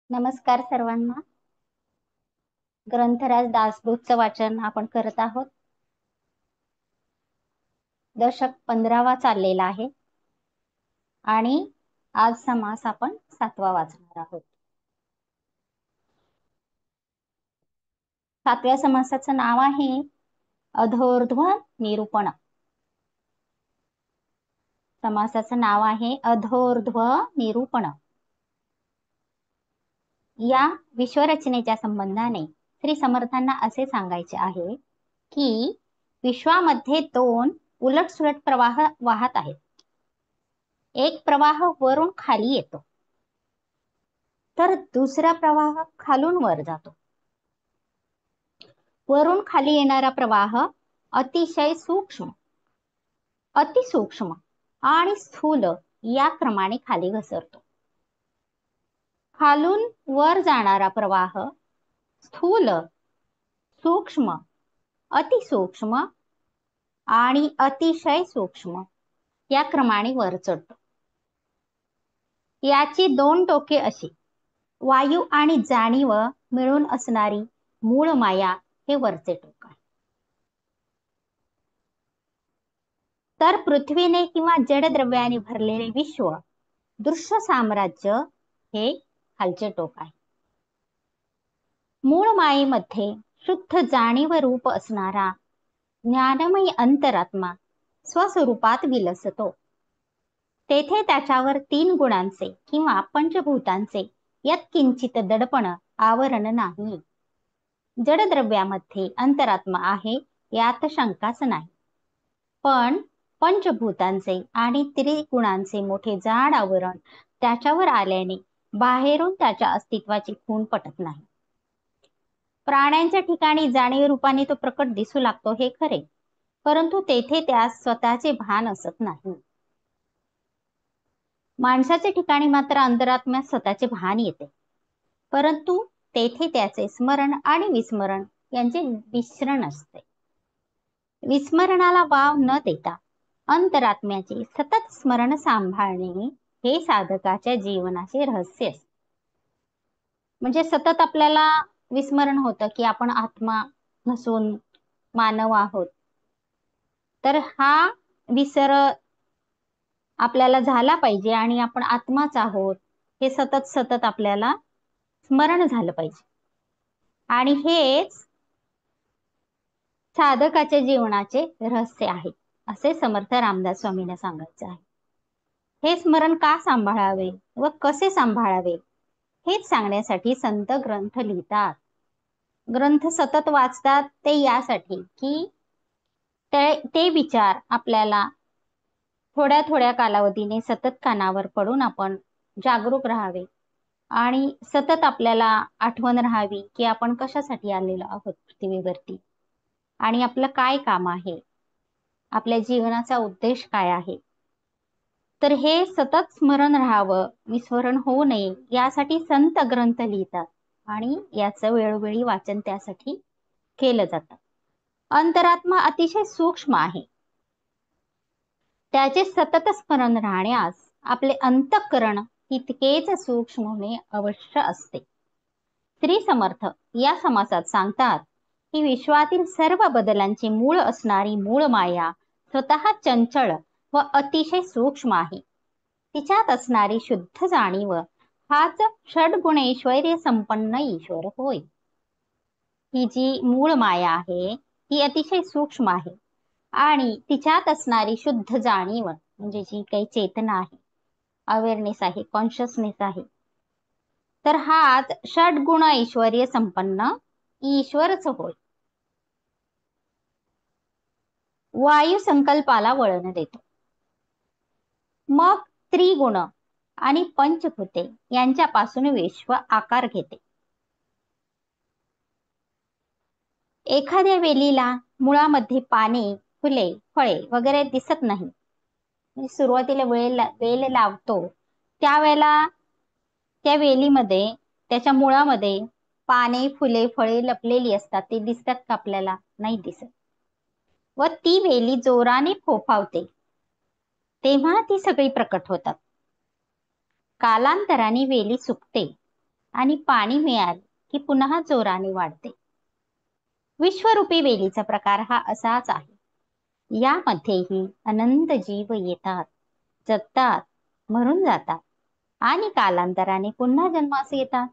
नमस्कार सर्वांना. ग्रंथराज दासबोधचं वाचन आपण करत आहोत. दशक 15वा चाललेला आहे आणि आज समास आपण 7वा वाचणार आहोत. 7व्या समासाचं नाव आहे अधोर्ध्व निरूपण. समासाचं नाव आहे अधोर्ध्व निरूपण. या विश्वरचनेच्या संबंधाने श्री समर्थांना असे सांगायचे आहे की विश्वामध्ये दोन उलटसुलट प्रवाह वाहत आहेत. एक प्रवाह वरून खाली येतो तर दुसरा प्रवाह खालून वर जातो. वरून खाली येणारा प्रवाह अतिशय सूक्ष्म, अतिसूक्ष्म आणि स्थूल या क्रमाने खाली घसरतो. खालून वर जाणारा प्रवाह स्थूल, सूक्ष्म, अतिसूक्ष्म आणि अतिशय सूक्ष्म या क्रमाने वर चढतो. याची दोन टोके अशी: वायू आणि जाणीव मिळून असणारी मूळ माया हे वरचे टोक आहे. तर पृथ्वीने किंवा जडद्रव्याने भरलेले विश्व, दृश्य साम्राज्य हे खालचे टोक आहे. मूळ मायेमध्ये शुद्ध जाणीव रूप असणारा ज्ञानमयी अंतरात्मा स्वस्वरूपात विलसतो. तेथे त्याच्यावर 3 गुणांचे किंवा पंचभूतांचे यत्किंचित दडपण आवरण नाही. जडद्रव्यामध्ये अंतरात्मा आहे यात शंकाच नाही, पण पंचभूतांचे आणि त्रिगुणांचे मोठे जाड आवरण त्याच्यावर आल्याने बाहेरून त्याच्या अस्तित्वाची खूण पटत नाही. प्राण्यांच्या ठिकाणी जाणीव रूपाने तो प्रकट दिसू लागतो हे खरे, परंतु तेथे त्यास स्वतःचे भान असत नाही. माणसाच्या ठिकाणी मात्र अंतरात्म्यास स्वतःचे भान येते, परंतु तेथे त्याचे स्मरण आणि विस्मरण यांचे मिश्रण असते. विस्मरणाला वाव न देता अंतरात्म्याचे सतत स्मरण सांभाळणे हे साधकाच्या जीवनाचे रहस्य असते. म्हणजे सतत आपल्याला विस्मरण होतं की आपण आत्मा नसून मानव आहोत. तर हा विसर आपल्याला झाला पाहिजे आणि आपण आत्माच आहोत हे सतत सतत आपल्याला स्मरण झालं पाहिजे. आणि हेच साधकाच्या जीवनाचे रहस्य आहे असे समर्थ रामदास स्वामींना सांगायचे आहे. हे स्मरण का सांभाळावे व कसे सांभाळावे हेच सांगण्यासाठी संत ग्रंथ लिहितात. ग्रंथ सतत वाचतात ते यासाठी की ते विचार आपल्याला थोड्या थोड्या कालावधीने सतत कानावर पडून आपण जागरूक राहावे आणि सतत आपल्याला आठवण राहावी की आपण कशासाठी आलेलो आहोत पृथ्वीवरती आणि आपलं काय काम आहे, आपल्या जीवनाचा उद्देश काय आहे. तर हे सतत स्मरण राहावं, विस्मरण होऊ नये यासाठी संत ग्रंथ लिहितात आणि याचं वेळोवेळी वाचन त्यासाठी केलं जातं. अंतरात्मा अतिशय सूक्ष्म आहे. त्याचे सतत स्मरण राहण्यास आपले अंतःकरण तितकेच सूक्ष्म होणे अवश्य असते. श्री समर्थ या समासात सांगतात की विश्वातील सर्व बदलांचे मूळ असणारी मूळ माया स्वतः चंचल व अतिशय सूक्ष्म आहे. तिच्यात असणारी शुद्ध जाणीव हाच षड्गुणैश्वर्य संपन्न ईश्वर होय. ही जी मूळ माया आहे ती अतिशय सूक्ष्म आहे आणि तिच्यात असणारी शुद्ध जाणीव म्हणजे जी काही चेतना आहे, अवेअरनेस आहे, कॉन्शियसनेस आहे, तर हाच षड्गुण ऐश्वर्य संपन्न ईश्वरच होय. वायू संकल्पाला वळण देतो, मग त्रिगुण आणि पंचभूते यांच्यापासून विश्व आकार घेते. एखाद्या वेलीला मुळामध्ये पाने, फुले, फळे वगैरे दिसत नाही. सुरुवातीला वेल लावतो त्यावेळेला त्या वेलीमध्ये, त्याच्या मुळामध्ये पाने, फुले, फळे लपलेली असतात. ते दिसतात का आपल्याला? नाही दिसत. व ती वेली जोराने फोफावते तेव्हा ती सगळी प्रकट होतात. कालांतराने वेली सुकते आणि पाणी मिळाले की पुन्हा जोराने वाढते. विश्वरूपी वेलीचा प्रकार हा असाच आहे. यामध्येही अनंत जीव येतात, जगतात, मरून जातात आणि कालांतराने पुन्हा जन्मास येतात.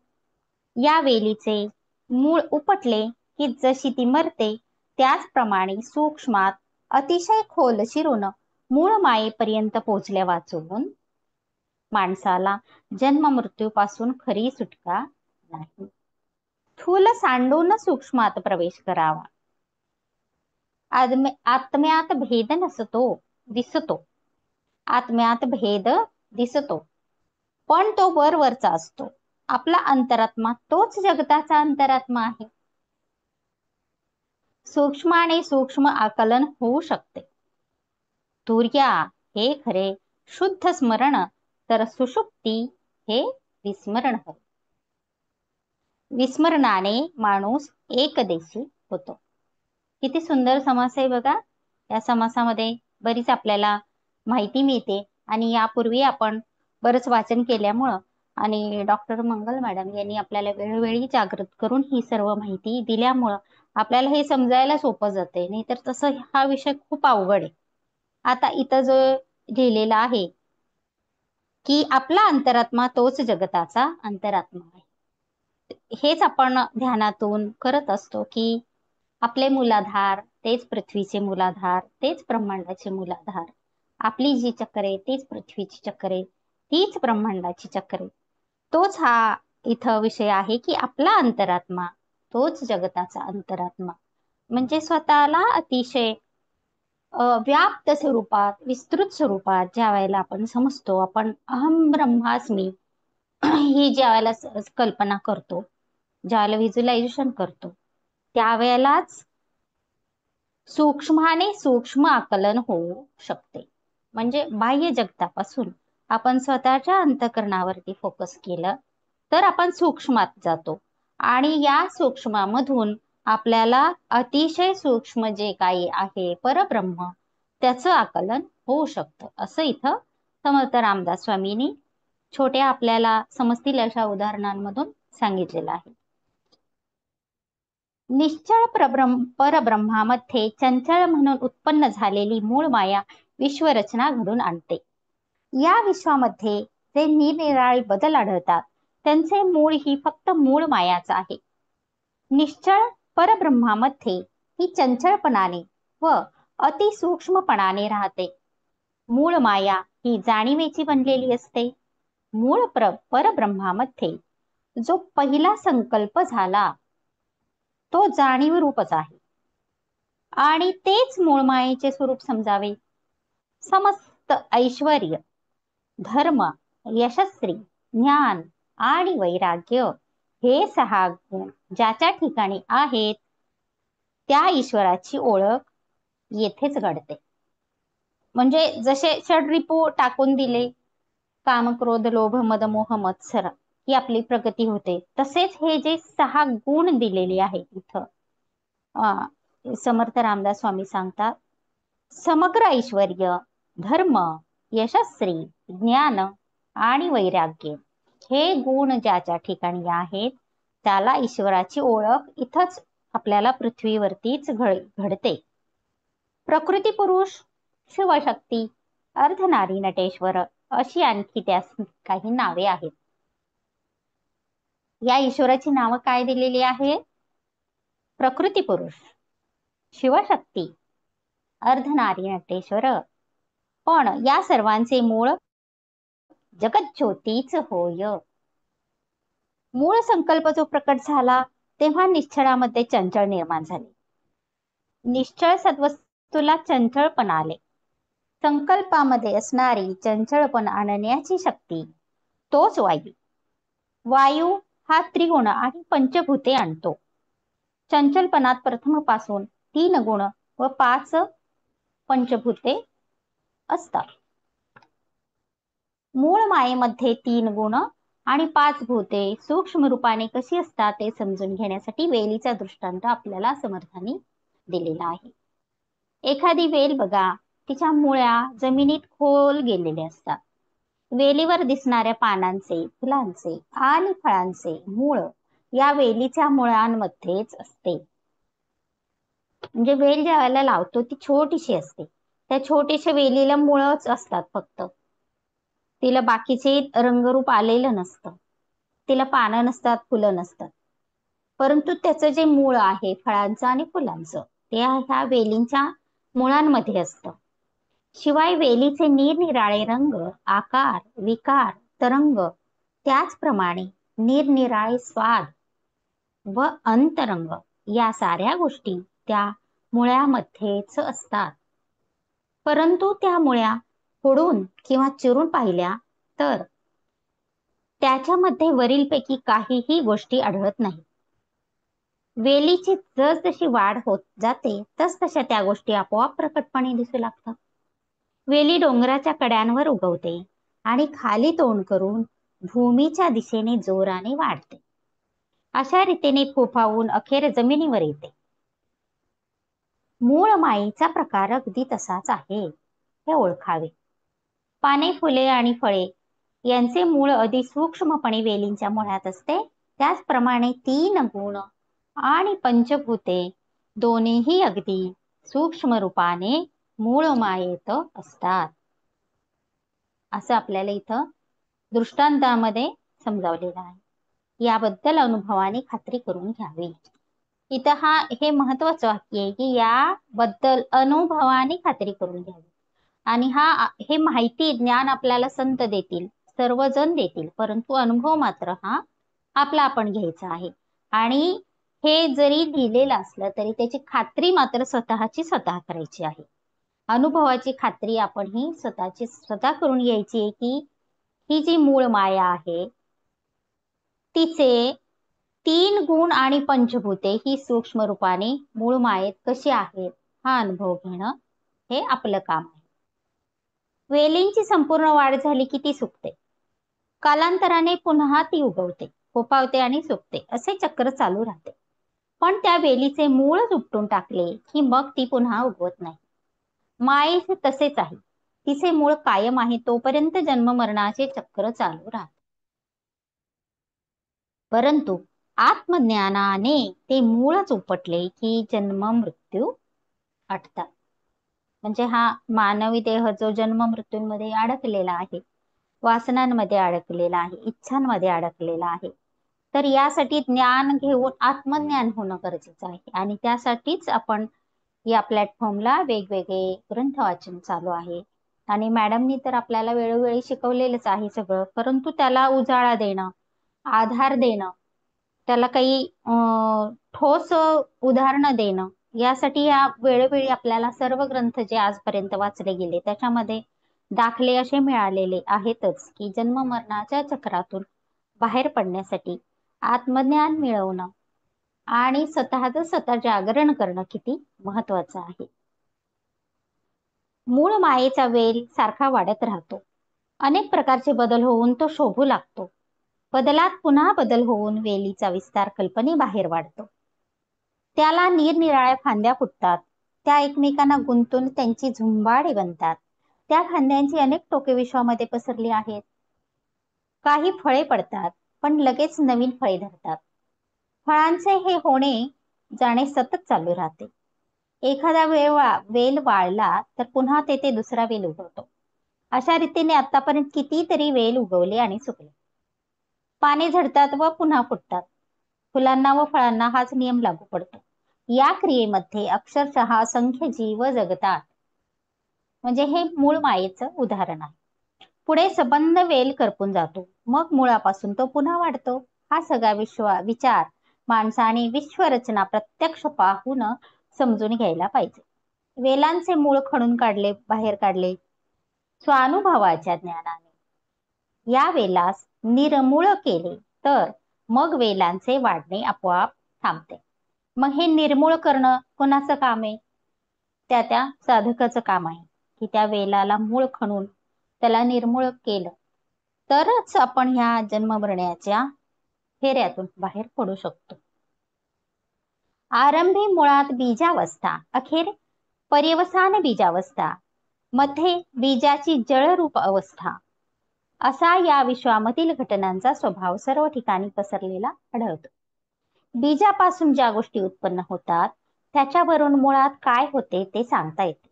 या वेलीचे मूळ उपटले की जशी ती मरते, त्याचप्रमाणे सूक्ष्मात अतिशय खोल शिरून मूळ मायेपर्यंत पोचल्या वाचून माणसाला जन्म मृत्यूपासून खरी सुटका नाही. स्थूल सांडून सूक्ष्मात प्रवेश करावा. आत्म्यात भेद नसतो, दिसतो. आत्म्यात भेद दिसतो, पण तो वरचा असतो. आपला अंतरात्मा तोच जगताचा अंतरात्मा आहे. सूक्ष्माने सूक्ष्म आकलन होऊ शकते. तुर्या हे खरे शुद्ध स्मरण, तर सुषुप्ती हे विस्मरण होय. विस्मरणाने माणूस एकदेशी होतो. किती सुंदर समास आहे बघा. या समासामध्ये बरीच आपल्याला माहिती मिळते आणि यापूर्वी आपण बरंच वाचन केल्यामुळं आणि डॉक्टर मंगल मॅडम यांनी आपल्याला वेळोवेळी जागृत करून ही सर्व माहिती दिल्यामुळं आपल्याला हे समजायला सोपं जाते. नाही तर तसं हा विषय खूप अवघड आहे. आता इथं जो लिहिलेला आहे की आपला अंतरात्मा तोच जगताचा अंतरात्मा आहे. हेच आपण ध्यानातून करत असतो की आपले मूलाधार तेच पृथ्वीचे मूलाधार, तेच ब्रह्मांडाचे मूलाधार. आपली जी चक्रे तीच पृथ्वीची चक्रे, तीच ब्रह्मांडाची चक्रे. तोच हा इथं विषय आहे की आपला अंतरात्मा तोच जगताचा अंतरात्मा. म्हणजे स्वतःला अतिशय व्याप्त स्वरूपात, विस्तृत स्वरूपात ज्या वेळेला आपण समजतो, आपण अहम ब्रह्मास्मी ही ज्या वेळेला कल्पना करतो, ज्या वेळेला व्हिज्युअलायझेशन करतो, त्यावेळेलाच सूक्ष्माने सूक्ष्म आकलन होऊ शकते. म्हणजे बाह्य जगतापासून आपण स्वतःच्या अंतःकरणावरती फोकस केलं तर आपण सूक्ष्मात जातो आणि या सूक्ष्मामधून आपल्याला अतिशय सूक्ष्म जे काही आहे परब्रह्म त्याचं आकलन होऊ शकतं. असं इथं समर्थ रामदास स्वामींनी छोट्या आपल्याला समजतील अशा उदाहरणांमधून सांगितलेलं आहे. निश्चळ परब्रह्मामध्ये चंचल म्हणून उत्पन्न झालेली मूळ माया विश्वरचना घडून आणते. या विश्वामध्ये जे निरनिराळे बदल आढळतात त्यांचे मूळ ही फक्त मूळ मायाच आहे. निश्चळ परब्रह्मामध्ये ही चंचलपणाने व अतिसूक्ष्मपणाने राहते. मूळ माया ही जाणीवेची बनलेली असते. मूळ परब्रह्मामध्ये जो पहिला संकल्प झाला तो जाणीव रूपच आहे आणि तेच मूळ मायेचे स्वरूप समजावे. समस्त ऐश्वर्य, धर्म, यशस्वी, ज्ञान आणि वैराग्य हे 6 गुण ज्याच्या ठिकाणी आहेत त्या ईश्वराची ओळख येथेच घडते. म्हणजे जसे षड्रिपू टाकून दिले, काम, क्रोध, लोभ, मद, मोह, मत्सर ही आपली प्रगती होते, तसेच हे जे 6 गुण दिलेले आहेत इथं समर्थ रामदास स्वामी सांगतात, समग्र ऐश्वर्य, धर्म, यशस्वी, ज्ञान आणि वैराग्य हे गुण ज्याच्या ठिकाणी आहेत त्याला ईश्वराची ओळख इथंच आपल्याला पृथ्वीवरतीच घडते. प्रकृती पुरुष, शिवशक्ती, अर्धनारी, नटेश्वर अशी आणखी त्यास काही नावे आहेत. या ईश्वराची नावं काय दिलेली आहेत? प्रकृती पुरुष, शिवशक्ती, अर्धनारी, नटेश्वर. पण या सर्वांचे मूळ जगज्योतीच होय. मूळ संकल्प जो प्रकट झाला तेव्हा निश्चळामध्ये चंचल निर्माण झाले. निश्चळ सद्वस्तूला चंचलपण आले. संकल्पामध्ये असणारी चंचलपण आणण्याची शक्ती तोच वायू. वायू हा त्रिगुण आणि पंचभूते आणतो. चंचलपणात प्रथमपासून 3 गुण व 5 पंचभूते असतात. मूळ मायेमध्ये 3 गुण आणि 5 भूते सूक्ष्म रूपाने कशी असतात ते समजून घेण्यासाठी वेलीचा दृष्टांत आपल्याला समर्थांनी दिलेला आहे. एखादी वेल बघा, तिच्या मुळ्या जमिनीत खोल गेलेल्या असतात. वेलीवर दिसणाऱ्या पानांचे, फुलांचे आणि फळांचे मूळ या वेलीच्या मुळांमध्येच असते. म्हणजे वेल ज्या वेळेला लावतो ती छोटीशी असते. त्या छोटीशा वेलीला मुळच असतात फक्त. तिला बाकीचे रंगरूप आलेलं नसतं. तिला पानं नसतात, फुलं नसतात. परंतु त्याचं जे मूळ आहे फळांचं आणि फुलांचं ते ह्या वेलींच्या मुळांमध्ये असतं. शिवाय वेलीचे निरनिराळे रंग, आकार, विकार, तरंग त्याचप्रमाणे निरनिराळे स्वाद व अंतरंग या साऱ्या गोष्टी त्या मुळ्यामध्येच असतात. परंतु त्या मुळ्या फोडून किंवा चिरून पाहिल्या तर त्याच्यामध्ये वरीलपैकी काहीही गोष्टी आढळत नाही. वेलीची जसजशी वाढ होत जाते तसतशा त्या गोष्टी आपोआप प्रकटपणे दिसू लागतात. वेली डोंगराच्या कड्यांवर उगवते आणि खाली तोंड करून भूमीच्या दिशेने जोराने वाढते. अशा रीतीने फोफावून अखेर जमिनीवर येते. मूळ मायेचा प्रकार अगदी तसाच आहे, हे ओळखावे. पाने, फुले आणि फळे यांचे मूळ सूक्ष्मपणे वेलींच्या मुळात असते. त्याचप्रमाणे 3 गुण आणि पंचभूते दोन्हीही अगदी सूक्ष्म रूपाने मूळ मायेत असतात, असं आपल्याला इथं दृष्टांतामध्ये समजावलेलं आहे. याबद्दल अनुभवाने खात्री करून घ्यावी. इथं हे महत्वाचं वाक्य आहे की याबद्दल अनुभवाने खात्री करून घ्यावी. आणि हे माहिती ज्ञान आपल्याला संत देतील, सर्वजण देतील, परंतु अनुभव मात्र हा आपला आपण घ्यायचा आहे. आणि हे जरी लिहिलेलं असलं तरी त्याची खात्री मात्र स्वतःची स्वतः करायची आहे. अनुभवाची खात्री आपण ही स्वतःची स्वतः करून घ्यायची आहे की ही जी मूळ माया आहे तिचे 3 गुण आणि पंचभूते ही सूक्ष्म रूपाने मूळ मायेत कशी आहेत हा अनुभव घेणं हे आपलं काम आहे. वेलींची संपूर्ण वाढ झाली की ती सुकते. कालांतराने पुन्हा ती उगवते, फोफावते आणि सुकते, असे चक्र चालू राहते. पण त्या वेलीचे मूळच उपटून टाकले की मग ती पुन्हा उगवत नाही. मायेचे तसेच आहे. तिचे मूळ कायम आहे तोपर्यंत जन्म मरणाचे चक्र चालू राहते. परंतु आत्मज्ञानाने ते मूळच उपटले की जन्म मृत्यू अटतात. म्हणजे हा मानवी देह जो जन्म मृत्यूंमध्ये अडकलेला आहे, वासनांमध्ये अडकलेला आहे, इच्छांमध्ये अडकलेला आहे, तर यासाठी ज्ञान घेऊन आत्मज्ञान होणं गरजेचं आहे. आणि त्यासाठीच आपण या प्लॅटफॉर्मला वेगवेगळे ग्रंथ वाचन चालू आहे. आणि मॅडमनी तर आपल्याला वेळोवेळी शिकवलेलंच आहे सगळं, परंतु त्याला उजाळा देणं, आधार देणं, त्याला काही ठोस उदाहरणं देणं, यासाठी या वेळोवेळी आपल्याला सर्व ग्रंथ जे आजपर्यंत वाचले गेले त्याच्यामध्ये दाखले असे मिळालेले आहेतच की जन्म मरणाच्या चक्रातून बाहेर पडण्यासाठी आत्मज्ञान मिळवणं आणि स्वतःच स्वतः जागरण करणं किती महत्वाचं आहे. मूळ मायेचा वेल सारखा वाढत राहतो. अनेक प्रकारचे बदल होऊन तो शोभू लागतो. बदलात पुन्हा बदल होऊन वेलीचा विस्तार कल्पनेबाहेर वाढतो. त्याला निरनिराळ्या फांद्या फुटतात. त्या एकमेकांना गुंतून त्यांची झुंबाडे बनतात. त्या फांद्यांची अनेक टोके विश्वामध्ये पसरली आहेत. काही फळे पडतात पण लगेच नवीन फळे धरतात. फळांचे हे होणे जाणे सतत चालू राहते. एखादा वेल वाळला तर पुन्हा तेथे दुसरा वेल उगवतो. अशा रीतीने आतापर्यंत कितीतरी वेल उगवले आणि सुकले. पाने झडतात व पुन्हा फुटतात. फुलांना व फळांना हाच नियम लागू पडतो. या क्रियेमध्ये अक्षरशः असंख्य जीव जगतात. म्हणजे हे मूळ मायेचं उदाहरण आहे. पुढे सबंध वेल करपून जातो, मग मुळापासून तो पुन्हा वाढतो. हा सगळा विचार माणसाने विश्वरचना प्रत्यक्ष पाहून समजून घ्यायला पाहिजे. वेलांचे मूळ खणून काढले, बाहेर काढले स्वानुभवाच्या ज्ञानाने. या वेलास निर्मूळ केले तर मग वेलांचे वाढणे आपोआप थांबते. मग हे निर्मूळ करणं कोणाचं काम आहे? त्या साधकाचं काम आहे की त्या वेलाला मूळ खणून त्याला निर्मूळ केलं तरच आपण ह्या जन्ममरणाच्या फेऱ्यातून बाहेर पडू शकतो. आरंभी मुळात बीजावस्था, अखेर पर्यवसान बीजावस्था, मध्ये बीजाची जळरूप अवस्था, असा या विश्वामधील घटनांचा स्वभाव सर्व ठिकाणी पसरलेला आढळतो. बीजापासून ज्या गोष्टी उत्पन्न होतात त्याच्यावरून मुळात काय होते ते सांगता येते.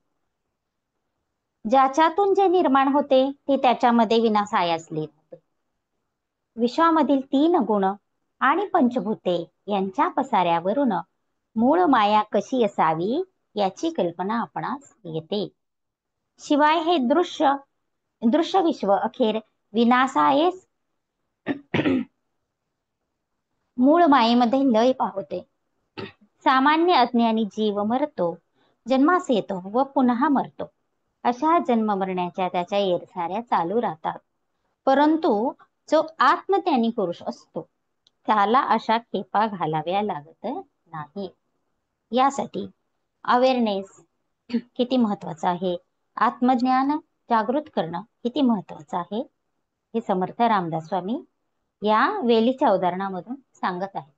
ज्याच्यातून जे निर्माण होते ते त्याच्यामध्ये विनाशायास लीन होते. विश्वामधील 3 गुण आणि पंचभूते यांच्या पसाऱ्यावरून मूळ माया कशी असावी याची कल्पना आपणास येते. शिवाय हे दृश्य विश्व अखेर विनाशायेस मूळ मायेमध्ये लय पावते. सामान्य अज्ञानी जीव मरतो, जन्मास येतो व पुन्हा मरतो. अशा जन्म मरण्याच्या त्याच्या येरसाऱ्या चालू राहतात. परंतु जो आत्मज्ञानी पुरुष असतो त्याला अशा खेपा घालाव्या लागत नाही. यासाठी अवेअरनेस किती महत्वाचं आहे, आत्मज्ञान जागृत करणं किती महत्वाचं आहे, हे समर्थ रामदास स्वामी या वेलीच्या उदाहरणामधून सांगत आहे.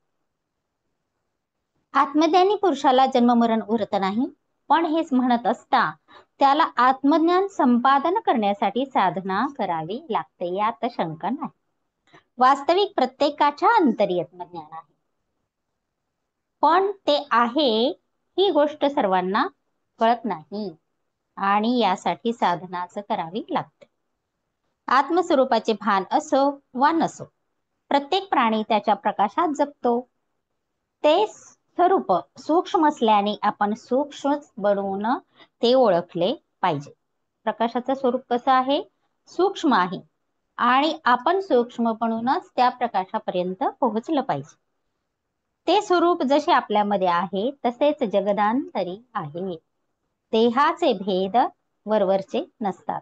आत्मज्ञानी पुरुषाला जन्ममरण उरत नाही, पण हेच म्हणत असता त्याला आत्मज्ञान संपादन करण्यासाठी साधना करावी लागते, यात शंका नाही. वास्तविक प्रत्येकाच्या अंतरी आत्मज्ञान आहे, पण ते आहे ही गोष्ट सर्वांना कळत नाही आणि यासाठी साधनाच करावी लागते. आत्मस्वरूपाचे भान असो वा नसो, प्रत्येक प्राणी त्याच्या प्रकाशात जगतो. ते स्वरूप सूक्ष्म असल्याने आपण सूक्ष्म बनवून ते ओळखले पाहिजे. प्रकाशाचं स्वरूप कसं आहे, सूक्ष्म आहे आणि आपण सूक्ष्म बनूनच त्या प्रकाशापर्यंत पोहोचलं पाहिजे. ते स्वरूप जसे आपल्यामध्ये आहे तसेच जगदांतरी आहे. देहाचे भेद वरवरचे नसतात.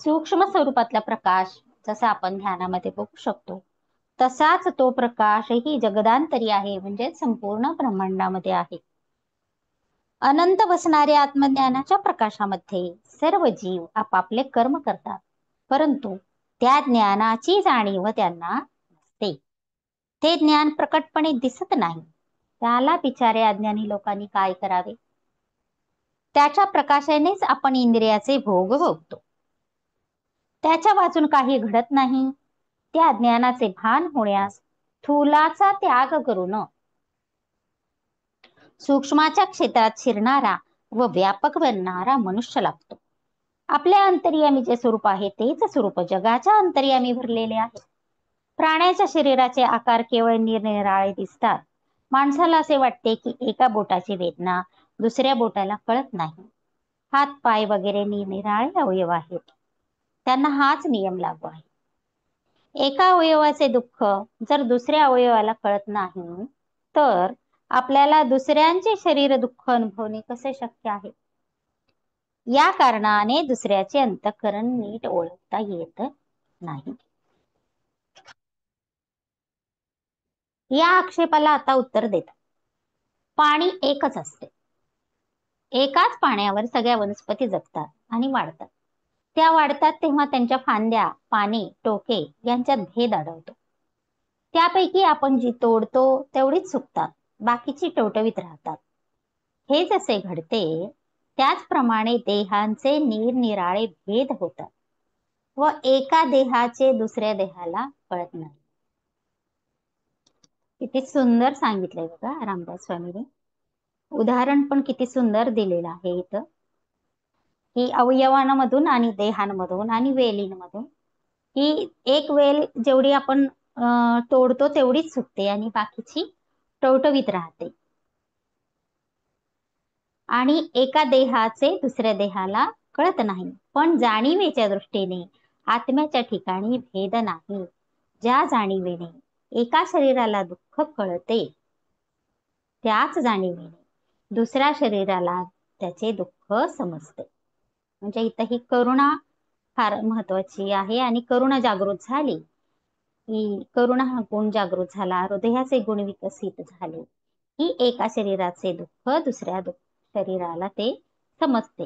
सूक्ष्म स्वरूपातला प्रकाश जसा आपण ध्यानामध्ये बघू शकतो तसाच तो प्रकाशही जगदांतरी आहे, म्हणजे संपूर्ण ब्रह्मांडामध्ये आहे. अनंत बसणाऱ्या आत्मज्ञानाच्या प्रकाशामध्ये सर्व जीव आपापले कर्म करतात, परंतु त्या ज्ञानाची जाणीव त्यांना नसते. ते ज्ञान प्रकटपणे दिसत नाही. त्याला बिचारे अज्ञानी लोकांनी काय करावे? त्याच्या प्रकाशानेच आपण इंद्रियाचे भोग भोगतो. त्याच्या वाचून काही घडत नाही. त्या ज्ञानाचे भान होण्यास स्थूलाचा त्याग करून सूक्ष्माच्या क्षेत्रात शिरणारा व व्यापक बनणारा मनुष्य लागतो. आपल्या अंतर्यामी जे स्वरूप आहे तेच स्वरूप जगाच्या अंतर्यामी भरलेले आहे. प्राण्याच्या शरीराचे आकार केवळ निरनिराळे दिसतात. माणसाला असे वाटते की एका बोटाची वेदना दुसऱ्या बोटाला कळत नाही. हात पाय वगैरे निरनिराळे अवयव आहेत, त्यांना हाच नियम लागू आहे. एका अवयवाचे दुःख जर दुसऱ्या अवयवाला कळत नाही तर आपल्याला दुसऱ्यांचे शरीर दुःख अनुभवणे कसे शक्य आहे? या कारणाने दुसऱ्याचे अंतःकरण नीट ओळखता येत नाही. या आक्षेपाला आता उत्तर देतात. पाणी एकच असते. एकाच पाण्यावर सगळ्या वनस्पती जगतात आणि वाढतात. त्या वाढतात तेव्हा त्यांच्या फांद्या, पाने, टोके यांच्यात भेद आढळतो. त्यापैकी आपण जी तोडतो तेवढीच सुकतात, बाकीची टवटवीत राहतात. हे जसे घडते त्याचप्रमाणे देहांचे निरनिराळे भेद होतात व एका देहाचे दुसऱ्या देहाला कळत नाही. किती सुंदर सांगितलंय बघा रामदास स्वामींनी. उदाहरण पण किती सुंदर दिलेलं आहे इथं, की अवयवांमधून आणि देहांमधून आणि वेलींमधून ही एक वेल जेवढी आपण तोडतो तेवढीच सुकते आणि बाकीची टवटवीत राहते. आणि एका देहाचे दुसऱ्या देहाला कळत नाही, पण जाणीवेच्या दृष्टीने आत्म्याच्या ठिकाणी भेद नाही. ज्या जाणीवेने एका शरीराला दुःख कळते त्याच जाणीवेने दुसऱ्या शरीराला त्याचे दुःख समजते. म्हणजे इथं ही करुणा फार महत्वाची आहे आणि करुणा जागृत झाली की करुणा हा गुण जागृत झाला, हृदयाचे गुण विकसित झाले की एका शरीराचे दुःख दुसऱ्या शरीराला ते समजते.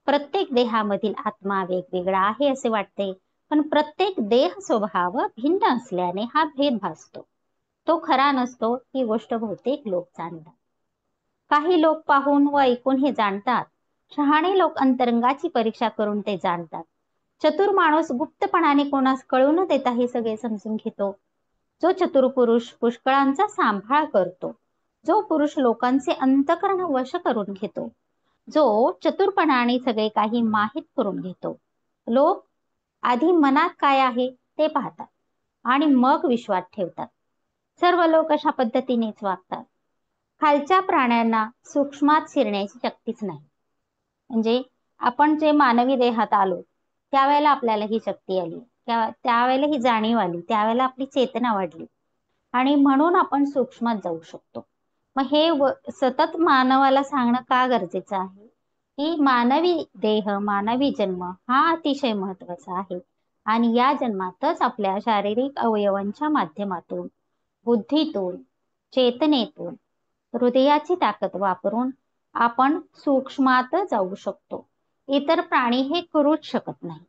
प्रत्येक देहामधील आत्मा वेगवेगळा आहे असे वाटते, पण प्रत्येक देह स्वभाव भिन्न असल्याने हा भेद भासतो. तो खरा नसतो ही गोष्ट बहुतेक लोक जाणतात. काही लोक पाहून व ऐकून हे जाणतात. शहाणे लोक अंतरंगाची परीक्षा करून ते जाणतात. चतुर माणूस गुप्तपणाने कोणास कळू न देता हे सगळे समजून घेतो. जो चतुर पुरुष पुष्कळांचा सांभाळ करतो, जो पुरुष लोकांचे अंतःकरण वश करून घेतो, जो चतुरपणाने सगळे काही माहीत करून घेतो. लोक आधी मनात काय आहे ते पाहतात आणि मग विश्वास ठेवतात. सर्व लोक अशा पद्धतीनेच वागतात. खालच्या प्राण्यांना सूक्ष्मात शिरण्याची शक्तीच नाही. म्हणजे आपण जे मानवी देहात आलो त्यावेळेला आपल्याला ही शक्ती आली, त्यावेळेला ही जाणीव आली, त्यावेळेला आपली चेतना वाढली आणि म्हणून आपण सूक्ष्मात जाऊ शकतो. मग हे सतत मानवाला सांगणं का गरजेचं आहे की मानवी देह, मानवी जन्म हा अतिशय महत्वाचा आहे आणि या जन्मातच आपल्या शारीरिक अवयवांच्या माध्यमातून, बुद्धीतून, चेतनेतून, हृदयाची ताकद वापरून आपण सूक्ष्मात जाऊ शकतो. इतर प्राणी हे करूच शकत नाही.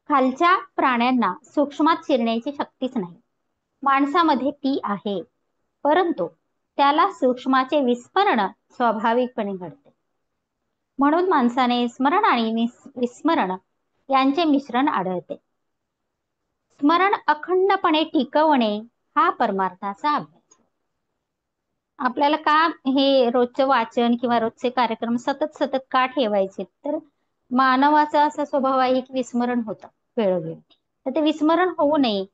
खालच्या प्राण्यांना सूक्ष्मात शिरण्याची शक्तीच नाही. माणसामध्ये ती आहे, परंतु त्याला सूक्ष्माचे विस्मरण स्वाभाविकपणे घडते. म्हणून माणसाने स्मरण आणि विस्मरण यांचे मिश्रण आढळते. स्मरण अखंडपणे टिकवणे हा परमार्थाचा अभ्यास. आपल्याला का हे रोजचं वाचन किंवा रोजचे कार्यक्रम सतत सतत का ठेवायचे? तर मानवाचा असा स्वभाव आहे की विस्मरण होतं वेळोवेळी. तर ते विस्मरण होऊ नये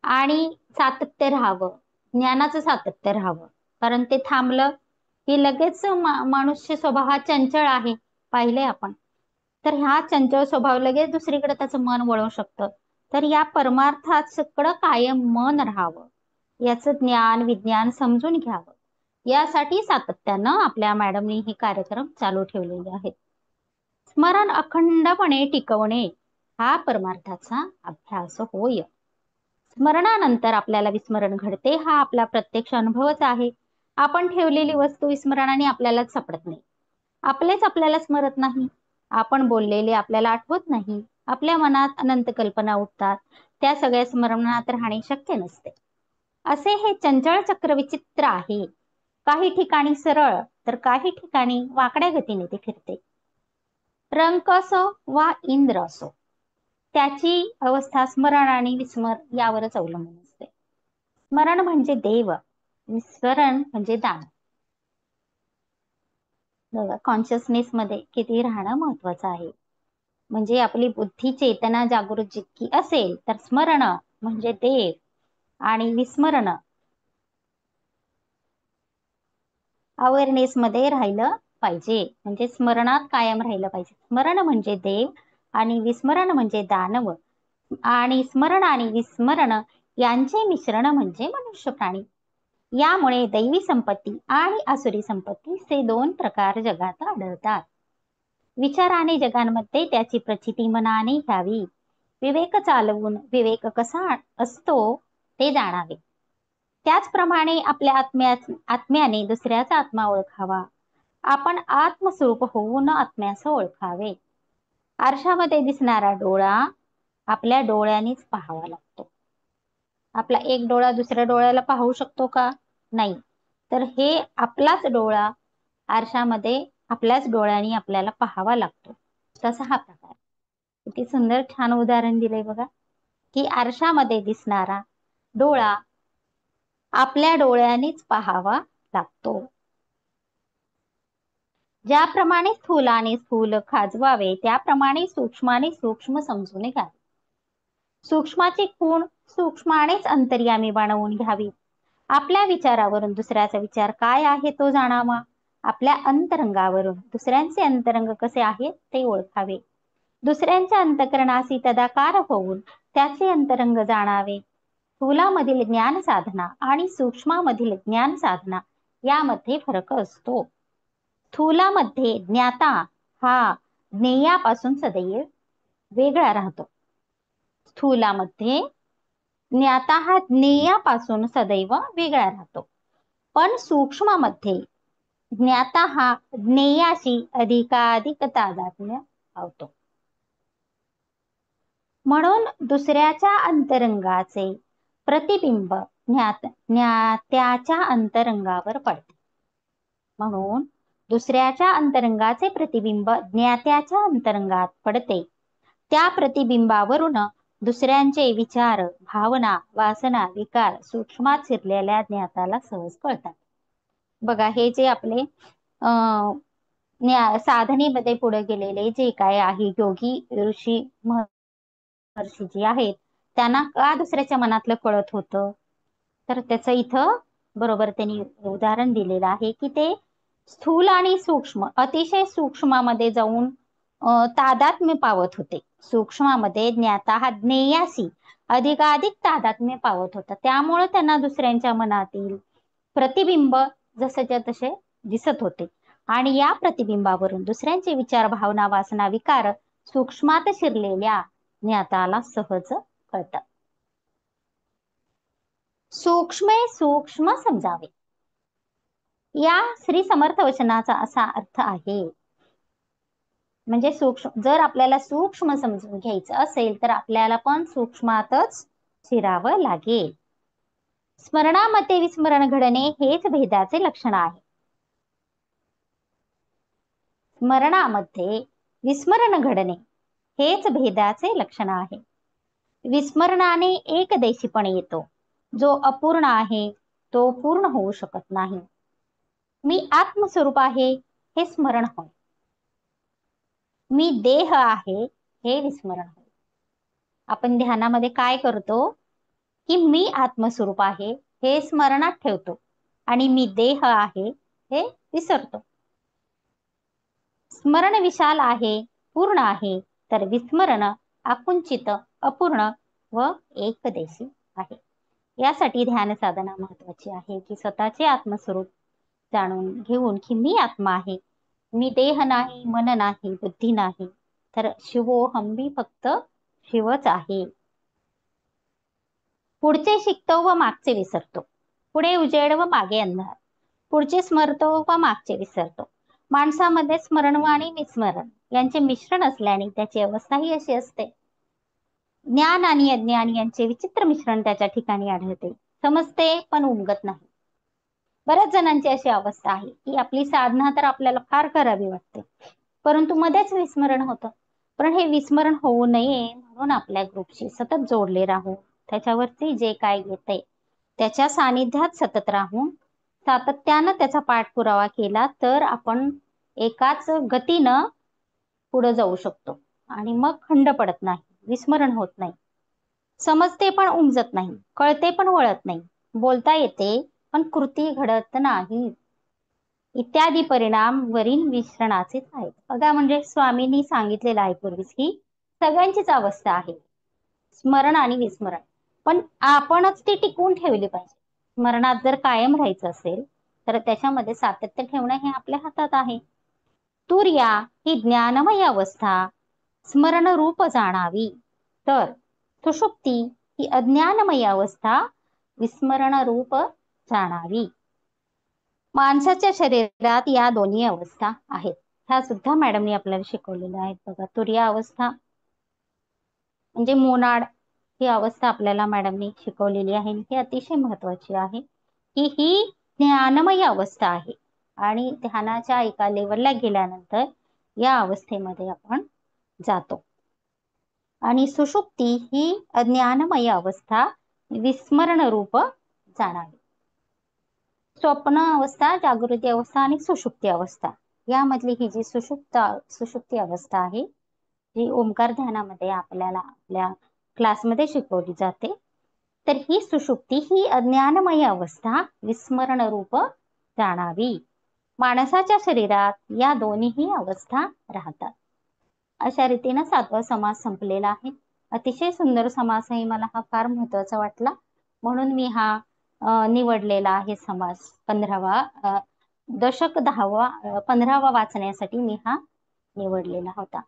आणि सातत्य राहावं, ज्ञानाचं सातत्य राहावं. कारण ते थांबलं की लगेच मनुष्य स्वभाव हा चंचल आहे, पाहिलंय आपण. तर ह्या चंचल स्वभाव लगेच दुसरीकडे त्याचं मन वळवू शकतं. तर या परमार्थाकडं कायम मन राहावं, याचं ज्ञान विज्ञान समजून घ्यावं, यासाठी सातत्यानं आपल्या मॅडमनी हे कार्यक्रम चालू ठेवलेले आहेत. स्मरण अखंडपणे टिकवणे हा परमार्थाचा अभ्यास होय. स्मरणानंतर आपल्याला विस्मरण घडते हा आपला प्रत्यक्ष अनुभवच आहे. आपण ठेवलेली वस्तू विस्मरणाने आपल्यालाच सापडत नाही. आपलेच आपल्याला स्मरत नाही. आपण बोललेले आपल्याला आठवत नाही. आपल्या मनात अनंत कल्पना उठतात. त्या सगळ्या स्मरणात राहणे शक्य नसते. असे हे चंचळ चक्र विचित्र आहे. काही ठिकाणी सरळ तर काही ठिकाणी वाकड्या गतीने ते फिरते. रंक असो वा इंद्र असो, त्याची अवस्था स्मरण आणि विस्मर यावरच अवलंबून असते. स्मरण म्हणजे देव, विस्मरण म्हणजे दान. कॉन्शियसनेस मध्ये किती राहणं महत्वाचं आहे. म्हणजे आपली बुद्धी चेतना जागृत जितकी असेल तर स्मरण म्हणजे देव आणि विस्मरण अवेअरनेस मध्ये राहिलं पाहिजे. म्हणजे स्मरणात कायम राहिलं पाहिजे. स्मरण म्हणजे देव आणि विस्मरण म्हणजे दानव आणि स्मरण आणि विस्मरण यांचे मिश्रण म्हणजे मनुष्य प्राणी. यामुळे दैवी संपत्ती आणि आसुरी संपत्ती हे दोन प्रकार जगात आढळतात. विचाराने जगांमध्ये त्याची प्रचिती मनाने घ्यावी. विवेक चालवून विवेक कसा असतो ते जाणावे. त्याचप्रमाणे आपल्या आत्म्याने दुसऱ्याचा आत्मा ओळखावा. आपण आत्मस्वरूप होऊन आत्म्यास ओळखावे. आरशामध्ये दिसणारा डोळा आपल्या डोळ्यांनीच पाहावा लागतो. आपला एक डोळा दुसऱ्या डोळ्याला पाहू शकतो का? नाही. तर हे आपलाच डोळा आरशामध्ये आपल्याच डोळ्यांनी आपल्याला पाहावा लागतो. तसा हा प्रकार. किती सुंदर छान उदाहरण दिलंय बघा, की आरशामध्ये दिसणारा डोळा आपल्या डोळ्यांनीच पाहावा लागतो. ज्याप्रमाणे स्थूलाने स्थूल खाजवावे त्याप्रमाणे सूक्ष्माने सूक्ष्म समजून घ्यावे. सूक्ष्माची खूण सूक्ष्मानेच अंतर्यामी बनवून घ्यावी. आपल्या विचारावरून दुसऱ्याचा विचार काय आहे तो जाणावा. आपल्या अंतरंगावरून दुसऱ्यांचे अंतरंग कसे आहे ते ओळखावे. दुसऱ्यांच्या अंतःकरणाशी तदाकार होऊन त्याचे अंतरंग जाणावे. स्थूलामधील ज्ञान साधना आणि सूक्ष्मामधील ज्ञान साधना यामध्ये फरक असतो. स्थूलामध्ये ज्ञाता हा ज्ञेयापासून सदैव वेगळा राहतो. स्थूलामध्ये ज्ञाता हा ज्ञेयापासून सदैव वेगळा राहतो. पण सूक्ष्मामध्ये ज्ञाता हा ज्ञेयाशी अधिकाधिक तादात्म्य पावतो. म्हणून दुसऱ्याच्या अंतरंगाचे प्रतिबिंब ज्ञात्याच्या अंतरंगावर पडते. म्हणून दुसऱ्याच्या अंतरंगाचे प्रतिबिंब ज्ञात्याच्या अंतरंगात पडते. त्या प्रतिबिंबावरून दुसऱ्यांचे विचार, भावना, वासना, विकार सूक्ष्मात शिरलेल्या ज्ञाताला सहज कळतात. बघा, हे जे आपले साधनेमध्ये पुढे गेलेले जे काय आहे योगी ऋषी महर्षी जे आहेत, त्यांना का दुसऱ्याच्या मनातलं कळत होतं, तर त्याचं इथं बरोबर त्यांनी उदाहरण दिलेलं आहे की ते स्थूल आणि सूक्ष्म, अतिशय सूक्ष्मामध्ये जाऊन तादात्म्य पावत होते. सूक्ष्मामध्ये ज्ञाता हा ज्ञेयासी अधिकाधिक तादात्म्य पावत होता. त्यामुळे त्यांना दुसऱ्यांच्या मनातील प्रतिबिंब जसंच्या तसे दिसत होते आणि या प्रतिबिंबावरून दुसऱ्यांचे विचार, भावना, वासना, विकार सूक्ष्मात शिरलेल्या ज्ञाताला सहज कळतात. सूक्ष्मे सूक्ष्म समजावे, या श्री समर्थ वचनाचा असा अर्थ आहे. म्हणजे सूक्ष्म, जर आपल्याला सूक्ष्म समजून घ्यायचं असेल तर आपल्याला पण सूक्ष्मातच शिरावं लागेल. स्मरणामध्ये विस्मरण घडणे हेच भेदाचे लक्षण आहे. स्मरणामध्ये विस्मरण घडणे हेच भेदाचे लक्षण आहे. विस्मरणाने एकदेशीपण येतो. जो अपूर्ण आहे तो पूर्ण होऊ शकत नाही. मी आत्मस्वरूप आहे हे स्मरण होय. मी देह आहे हे विस्मरण होय. आपण ध्यानामध्ये काय करतो की मी आत्मस्वरूप आहे हे स्मरणात ठेवतो आणि मी देह आहे हे विसरतो. स्मरण विशाल आहे, पूर्ण आहे, तर विस्मरण आकुंचित, अपूर्ण व एकदेशी आहे. यासाठी ध्यान साधना महत्वाची आहे की स्वतःचे आत्मस्वरूप जाणून घेऊन की मी आत्मा आहे, मी देह नाही, मन नाही, बुद्धी नाही, तर शिवोहम मी फक्त शिवच आहे. पुढचे शिकतो व मागचे विसरतो. पुढे उजेड व मागे अंधार. पुढचे स्मरतो व मागचे विसरतो. माणसामध्ये स्मरण व आणि विस्मरण यांचे मिश्रण असल्याने त्याची अवस्था ही अशी असते. ज्ञान आणि अज्ञान यांचे विचित्र मिश्रण त्याच्या ठिकाणी आढळते. समजते पण उमगत नाही. बऱ्याच जणांची अशी अवस्था आहे की आपली साधना तर आपल्याला फार करावी वाटते, परंतु मध्येच विस्मरण होतं. पण हे विस्मरण होऊ नये म्हणून आपल्या ग्रुपशी सतत जोडले राहू, त्याच्यावरती जे काय येते त्याच्या सानिध्यात सतत राहून सातत्यानं त्याचा पाठपुरावा केला तर आपण एकाच गतीनं पुढे जाऊ शकतो आणि मग खंड पडत नाही, विस्मरण होत नाही. समजते पण उमजत नाही, कळते पण वळत नाही, बोलता येते पण कृती घडत नाही, इत्यादी परिणाम वरील मिश्रणाचेच आहेत. बघा, म्हणजे स्वामींनी सांगितलेलं आहे पूर्वीच की सगळ्यांचीच अवस्था आहे स्मरण आणि विस्मरण, पण आपणच ती टिकवून ठेवली पाहिजे. स्मरणात जर कायम राहायचं असेल तर त्याच्यामध्ये सातत्य ठेवणं हे आपल्या हातात आहे. तुर्या ही ज्ञानमय अवस्था स्मरण रूप जाणावी, तर सुषुप्ती ही अज्ञानमय अवस्था विस्मरण रूप जाणावी. माणसाच्या शरीरात या दोन्ही अवस्था आहेत. ह्या सुद्धा मॅडमनी आपल्याला शिकवलेल्या आहेत. बघा, तुर्या अवस्था म्हणजे मोनाड ही अवस्था आपल्याला मॅडमनी शिकवलेली आहे. ही अतिशय महत्वाची आहे की ही ज्ञानमय अवस्था आहे आणि ध्यानाच्या एका लेवलला गेल्यानंतर या अवस्थेमध्ये आपण जातो. आणि सुषुप्ती ही अज्ञानमय अवस्था विस्मरण रूप जाणावी. स्वप्न अवस्था, जागृती अवस्था आणि सुषुप्ती अवस्था यामधली ही जी सुषुप्ती अवस्था आहे जी ओंकार ध्यानामध्ये आपल्याला आपल्या क्लासमध्ये शिकवली जाते, तर ही सुषुप्ती ही अज्ञानमय अवस्था विस्मरण रूप जाणावी. माणसाच्या शरीरात या दोन्हीही अवस्था राहतात. अशा रीतीने 7वा समास संपलेला आहे. अतिशय सुंदर समास आहे. मला हा फार महत्वाचा वाटला म्हणून मी हा निवडलेला आहे समास. 15वा दशक 15वा वाचण्यासाठी मी हा निवडलेला होता.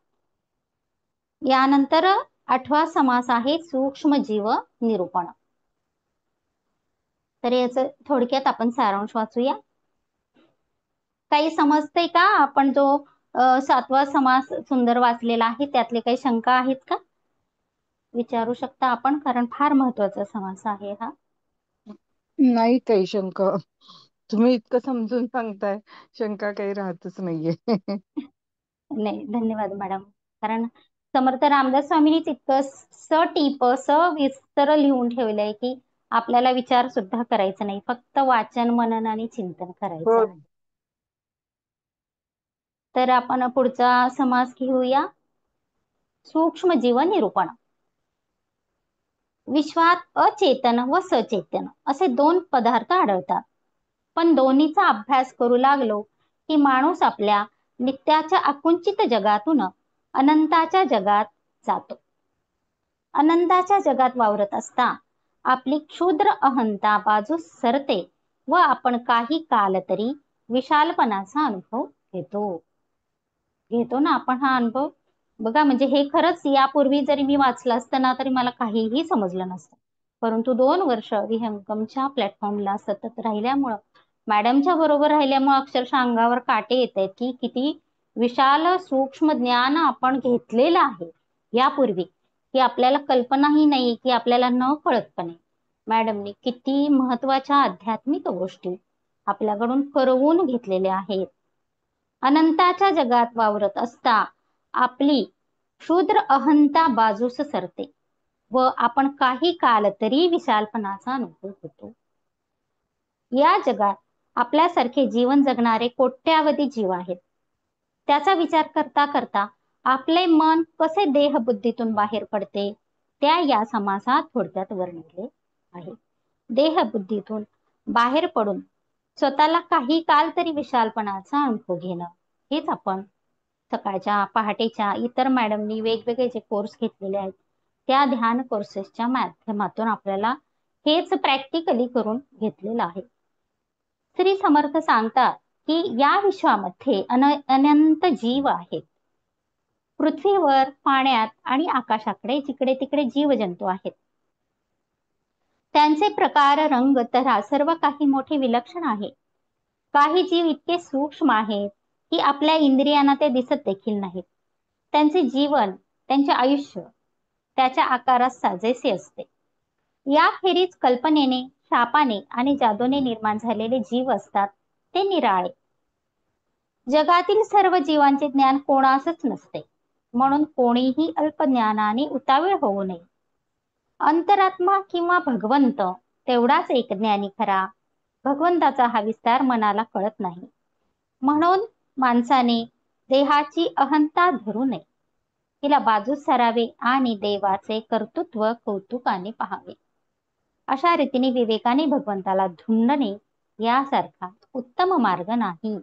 यानंतर 8वा समास आहे सूक्ष्म जीव निरूपण. तर याचं थोडक्यात आपण सारांश वाचूया. काही समजतंय का? आपण जो 7वा समास सुंदर वाचलेला आहे त्यातले काही शंका आहेत का? विचारू शकता आपण, कारण फार महत्वाचा समास आहे हा. नाही काही शंका, तुम्ही इतकं समजून सांगताय, शंका काही राहतच नाहीये. नाही, धन्यवाद मॅडम. कारण समर्थ रामदास स्वामींनीच इतकं सटीप सविस्तर लिहून ठेवलंय की आपल्याला विचार सुद्धा करायचा नाही, फक्त वाचन मनन आणि चिंतन करायचं हो. आहे. तर आपण पुढचा समास घेऊया. सूक्ष्म जीव निरूपण. विश्वात अचेतन व सचेतन असे दोन पदार्थ आढळतात, पण दोन्हीचा अभ्यास करू लागलो की माणूस आपल्या नित्याच्या आकुंचित जगातून अनंताच्या जगात जातो. अनंताच्या जगात वावरत असता आपली क्षुद्र अहंता बाजूस सरते व आपण काही काल तरी विशालपणाचा अनुभव घेतो. घेतो ना आपण हा अनुभव? बघा, म्हणजे हे खरंच यापूर्वी जरी मी वाचलं असतं ना तरी मला काहीही समजलं नसतं. परंतु 2 वर्ष विहंगमच्या प्लॅटफॉर्मला सतत राहिल्यामुळं, मॅडमच्या बरोबर राहिल्यामुळं अक्षरशः अंगावर काटे येत आहेत की किती विशाल सूक्ष्म ज्ञान आपण घेतलेलं आहे यापूर्वी, की आपल्याला कल्पनाही नाही की आपल्याला न कळतपणे मॅडमनी किती महत्वाच्या आध्यात्मिक गोष्टी आपल्याकडून करवून घेतलेल्या आहेत. अनंताच्या जगात वावरत असता आपली क्षुद्र अहंता बाजूस सरते व आपण काही काल तरी विशालपणाचा अनुभव होतो. या जगात आपल्यासारखे जीवन जगणारे कोट्यावधी जीव आहेत. त्याचा विचार करता करता आपले मन कसे देहबुद्धीतून बाहेर पडते त्या या समासात थोडक्यात वर्णिले आहे. देहबुद्धीतून बाहेर पडून स्वतःला काही काल तरी विशालपणाचा अनुभव घेणं, हेच आपण सकाळच्या पहाटेच्या इतर मॅडमनी वेगवेगळे जे कोर्स घेतलेले आहेत त्या ध्यान कोर्सेसच्या माध्यमातून आपल्याला हेच प्रॅक्टिकली करून घेतलेलं आहे. श्री समर्थ सांगतात की या विश्वामध्ये अनंत जीव आहेत. पृथ्वीवर, पाण्यात आणि आकाशाकडे जिकडे तिकडे जीवजंतू आहेत. त्यांचे प्रकार, रंग, तऱ्हा सर्व काही मोठे विलक्षण आहे. काही जीव इतके सूक्ष्म आहेत की आपल्या इंद्रियांना ते दिसत देखील नाहीत. त्यांचे जीवन, त्यांचे आयुष्य त्याच्या आकारात साजेसे असते. याखेरीज कल्पनेने, शापाने आणि जादूने निर्माण झालेले जीव असतात ते निराळे. जगातील सर्व जीवांचे ज्ञान कोणासच नसते, म्हणून कोणीही अल्पज्ञानाने उतावीळ होऊ नये. अंतरात्मा किंवा भगवंत तेवढाच एक ज्ञानी खरा. भगवंताचा हा विस्तार मनाला कळत नाही, म्हणून माणसाने देहाची अहंता धरू नये, तिला बाजूस सरावे आणि देवाचे कर्तृत्व कौतुकाने पाहावे. अशा रीतीने विवेकाने भगवंताला धुंडणे यासारखा उत्तम मार्ग नाही.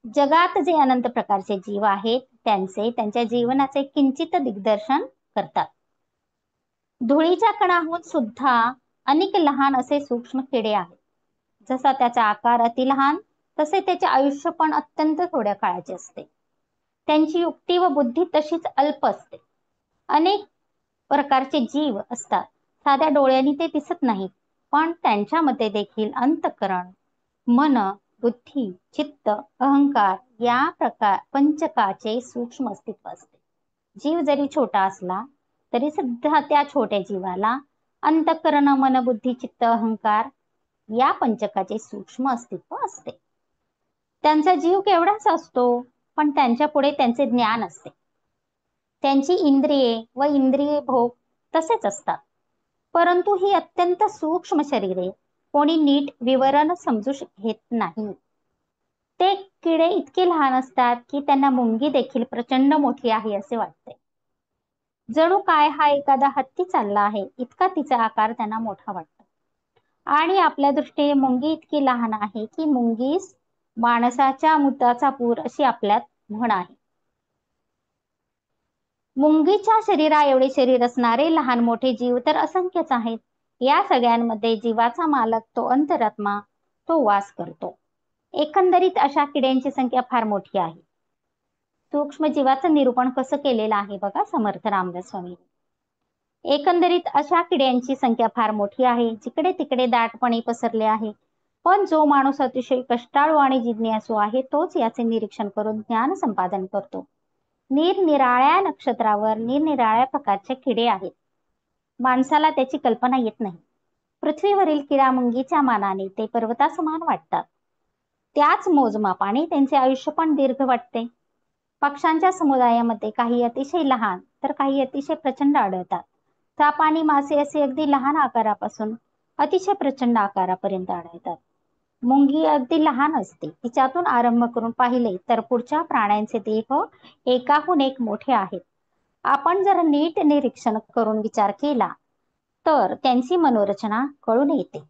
जगात जे अनंत प्रकारचे जीव आहेत त्यांचे त्यांच्या जीवनाचे किंचित दिग्दर्शन करतात. धुळीच्या कणाहून सुद्धा अनेक लहान असे सूक्ष्म किडे आहेत. जसा त्याचा आकार अति लहान तसे त्याचे आयुष्य पण अत्यंत थोड्या काळाचे असते. त्यांची युक्ती व बुद्धी तशीच अल्प असते. अनेक प्रकारचे जीव असतात, साध्या डोळ्यांनी ते दिसत नाहीत, पण त्यांच्यामध्ये देखील अंतःकरण, मन, बुद्धी, चित्त, अहंकार या प्रकार पंचकाचे सूक्ष्म अस्तित्व असते. जीव जरी छोटा असला तरी सुद्धा त्या छोट्या जीवाला अंतःकरण, मन, बुद्धी, चित्त, अहंकार या पंचकाचे सूक्ष्म अस्तित्व असते. त्यांचा जीव केवढाच असतो, पण त्यांच्या पुढे त्यांचे ज्ञान असते. त्यांची इंद्रिये व इंद्रिय भोग तसेच असतात. परंतु ही अत्यंत सूक्ष्म शरीरे कोणी नीट विवरण समजू घेत नाही. ते किडे इतके लहान असतात की त्यांना मुंगी देखील प्रचंड मोठी आहे असे वाटते. जणू काय हा एखादा हत्ती चालला आहे इतका तिचा आकार त्यांना मोठा वाटतो. आणि आपल्या दृष्टीने मुंगी इतकी लहान आहे की मुंगीस माणसाच्या मुताचा पूर अशी आपल्यात म्हण आहे. मुंगीच्या शरीरा एवढे शरीर असणारे लहान मोठे जीव तर असंख्यच आहेत. या सगळ्यांमध्ये जीवाचा मालक तो अंतरात्मा, तो वास करतो. एकंदरीत अशा किड्यांची संख्या फार मोठी आहे. सूक्ष्म जीवाचं निरूपण कसं केलेलं आहे बघा समर्थ रामदास स्वामी. एकंदरीत अशा किड्यांची संख्या फार मोठी आहे, जिकडे तिकडे दाटपणे पसरले आहे. पण जो माणूस अतिशय कष्टाळू आणि जिज्ञासू आहे तोच याचे निरीक्षण करून ज्ञान संपादन करतो. निरनिराळ्या नक्षत्रावर निरनिराळ्या प्रकारचे किडे आहेत. माणसाला त्याची कल्पना येत नाही. पृथ्वीवरील किडामुंगीच्या मानाने ते पर्वतासमान वाटतात. त्याच मोजमापाने त्यांचे आयुष्य पण दीर्घ वाटते. पक्ष्यांच्या समुदायामध्ये काही अतिशय लहान तर काही अतिशय प्रचंड आढळतात. साप आणि मासे असे अगदी लहान आकारापासून अतिशय प्रचंड आकारापर्यंत आढळतात. मुंगी अगदी लहान असते. तिच्यातून आरंभ करून पाहिले तर पुढच्या प्राण्यांचे देह एकाहून एक मोठे आहेत. आपण जर नीट निरीक्षण करून विचार केला तर त्यांची मनोरचना कळून येते.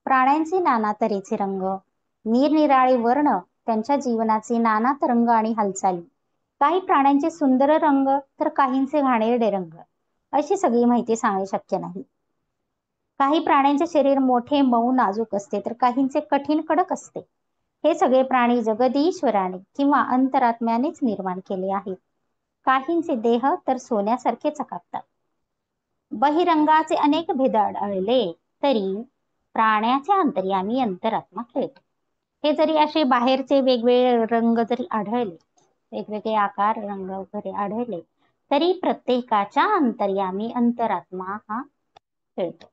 प्राण्यांचे नाना तऱ्हेचे रंग, निरनिराळे वर्ण, त्यांच्या जीवनाचे नाना तरंग आणि हालचाली, काही प्राण्यांचे सुंदर रंग तर काहींचे घाणेरडे रंग, अशी सगळी माहिती सांगणे शक्य नाही. काही प्राण्यांचे शरीर मोठे, मऊ, नाजूक असते तर काहींचे कठीण, कडक असते. हे सगळे प्राणी जगदीश्वराने किंवा अंतरात्म्यानेच निर्माण केले आहेत. काहींचे देह तर सोन्यासारखे चकाकतात. बहिरंगाचे अनेक भेद आढळले तरी प्राण्याच्या अंतर्यामी अंतरात्मा खेळतो. हे जरी असे बाहेरचे वेगवेगळे रंग जरी आढळले, वेगवेगळे आकार, रंग वगैरे आढळले, तरी प्रत्येकाच्या अंतर्यामी अंतरात्मा हा खेळतो.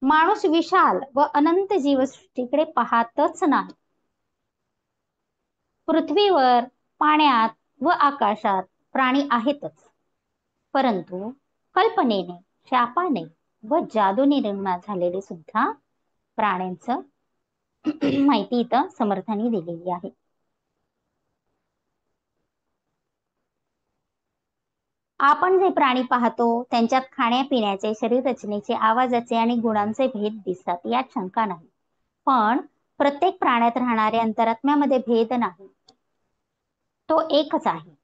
माणूस विशाल व अनंत जीवसृष्टीकडे पाहतच नाही. पृथ्वीवर, पाण्यात व आकाशात प्राणी आहेतच, परंतु कल्पनेने, शापाने व जादूने निर्माण झालेले सुद्धा प्राण्यांचं माहिती इथं समर्थांनी दिलेली आहे. आपण जे प्राणी पाहतो त्यांच्यात खाण्यापिण्याचे, शरीर रचनेचे, आवाजाचे आणि गुणांचे भेद दिसतात, यात शंका नाही. पण प्रत्येक प्राण्यात राहणाऱ्या अंतरात्म्यामध्ये भेद नाही, तो एकच आहे.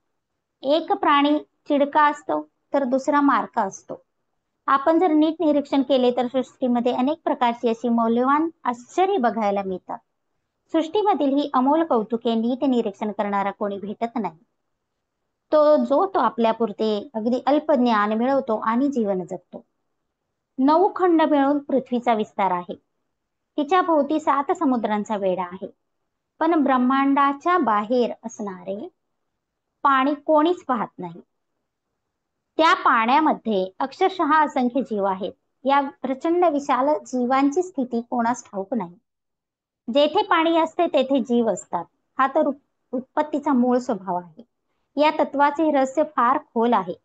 एक प्राणी चिडका असतो तर दुसरा मारका असतो. आपण जर नीट निरीक्षण केले तर सृष्टीमध्ये अनेक प्रकारची अशी मौल्यवान आश्चर्य बघायला मिळतात. सृष्टीमधील ही अमोल कौतुके नीट निरीक्षण करणारा कोणी भेटत नाही. तो आपल्यापुरते अगदी अल्प ज्ञान मिळवतो आणि जीवन जगतो. 9 खंड मिळून पृथ्वीचा विस्तार आहे. तिच्या भोवती 7 समुद्रांचा वेढा आहे. पण ब्रह्मांडाच्या बाहेर असणारे पाणी कोणीच पाहत नाही. त्या पाण्यामध्ये अक्षरशः असंख्य जीव आहेत. या प्रचंड विशाल जीवांची स्थिती कोणास ठाऊक नाही. जेथे पाणी असते तेथे जीव असतात, हा तर उत्पत्तीचा मूळ स्वभाव आहे. या तत्वाचे रहस्य फार खोल आहे.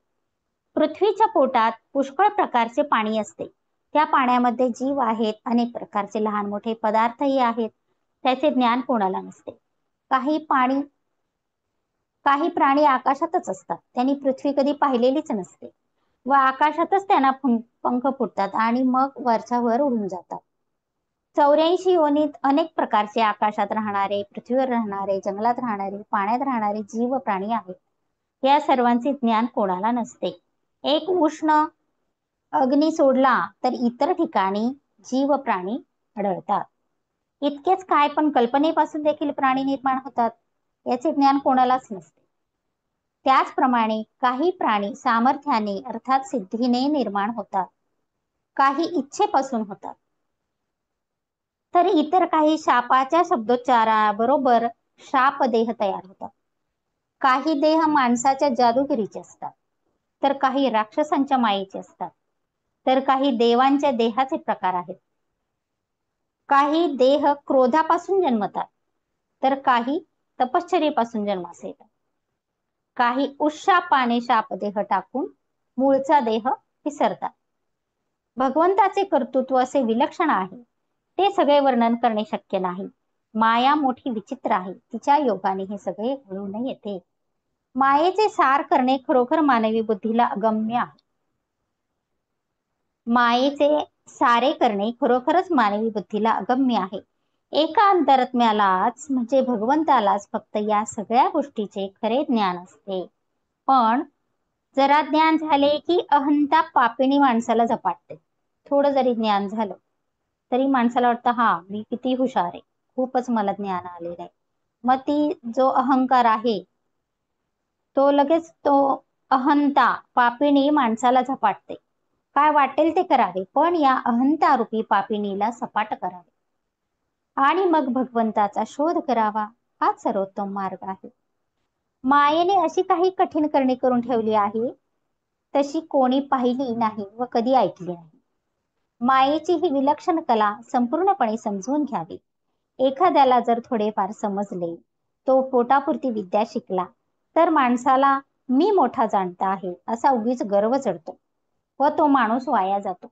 पृथ्वीच्या पोटात पुष्कळ प्रकारचे पाणी असते. त्या पाण्यामध्ये जीव आहेत, अनेक प्रकारचे लहान मोठे पदार्थही आहेत. त्याचे ज्ञान कोणाला नसते. काही प्राणी आकाशातच असतात. त्यांनी पृथ्वी कधी पाहिलेलीच नसते व आकाशातच त्यांना पंख फुटतात आणि मग वरच्यावर उडून जातात. 84 योनीत अनेक प्रकारचे आकाशात राहणारे, पृथ्वीवर राहणारे, जंगलात राहणारे, पाण्यात राहणारे जीव प्राणी आहेत. या सर्वांचे ज्ञान कोणाला नसते. एक उष्ण अग्नी सोडला तर इतर ठिकाणी जीव प्राणी आढळतात. इतकेच काय, पण कल्पनेपासून देखील प्राणी निर्माण होतात, याचे ज्ञान कोणालाच नसते. त्याचप्रमाणे काही प्राणी सामर्थ्याने अर्थात सिद्धीने निर्माण होतात, काही इच्छेपासून होतात, तर इतर काही शापाच्या शब्दोच्चाराबरोबर शापदेह तयार होतात. काही देह माणसाच्या जादूगिरीचे असतात, तर काही राक्षसांच्या मायेचे असतात, तर काही देवांच्या देहाचे प्रकार आहेत. काही देह क्रोधापासून जन्मतात तर काही तपश्चर्येपासून जन्मास येतात. काही उशापाने शापदेह टाकून मूळचा देह विसरतात. भगवंताचे कर्तृत्व असे विलक्षण आहे, ते सगळे वर्णन करणे शक्य नाही. माया मोठी विचित्र आहे, तिच्या योगाने हे सगळे घडून येते. मायेचे सार करणे खरोखर मानवी बुद्धीला अगम्य आहे. मायेचे सारे करणे खरोखरच मानवी बुद्धीला अगम्य आहे. एका अंतरात्म्यालाच म्हणजे भगवंतालाच फक्त या सगळ्या गोष्टीचे खरे ज्ञान असते. पण जरा ज्ञान झाले की अहंता पापिणी माणसाला झपाटते. थोडं जरी ज्ञान झालं तरी माणसाला वाटतं, हा मी किती हुशार आहे, खूपच मला ज्ञान आलेलं आहे. मग ती जो अहंकार आहे तो लगेच तो अहंता पापिणी माणसाला झपाटते. काय वाटेल ते करावे, पण या अहंतारूपी पापिणीला सपाट करावे आणि मग भगवंताचा शोध करावा, हाच सर्वोत्तम मार्ग आहे. मायेने अशी काही कठीण करणी करून ठेवली आहे तशी कोणी पाहिली नाही व कधी ऐकली नाही. मायेची ही विलक्षण कला संपूर्णपणे समजून घ्यावी. एखाद्याला जर थोडेफार समजले, तो पोटापुरती विद्या शिकला, तर माणसाला मी मोठा जाणता आहे असा उगीच गर्व चढतो व तो माणूस वाया जातो.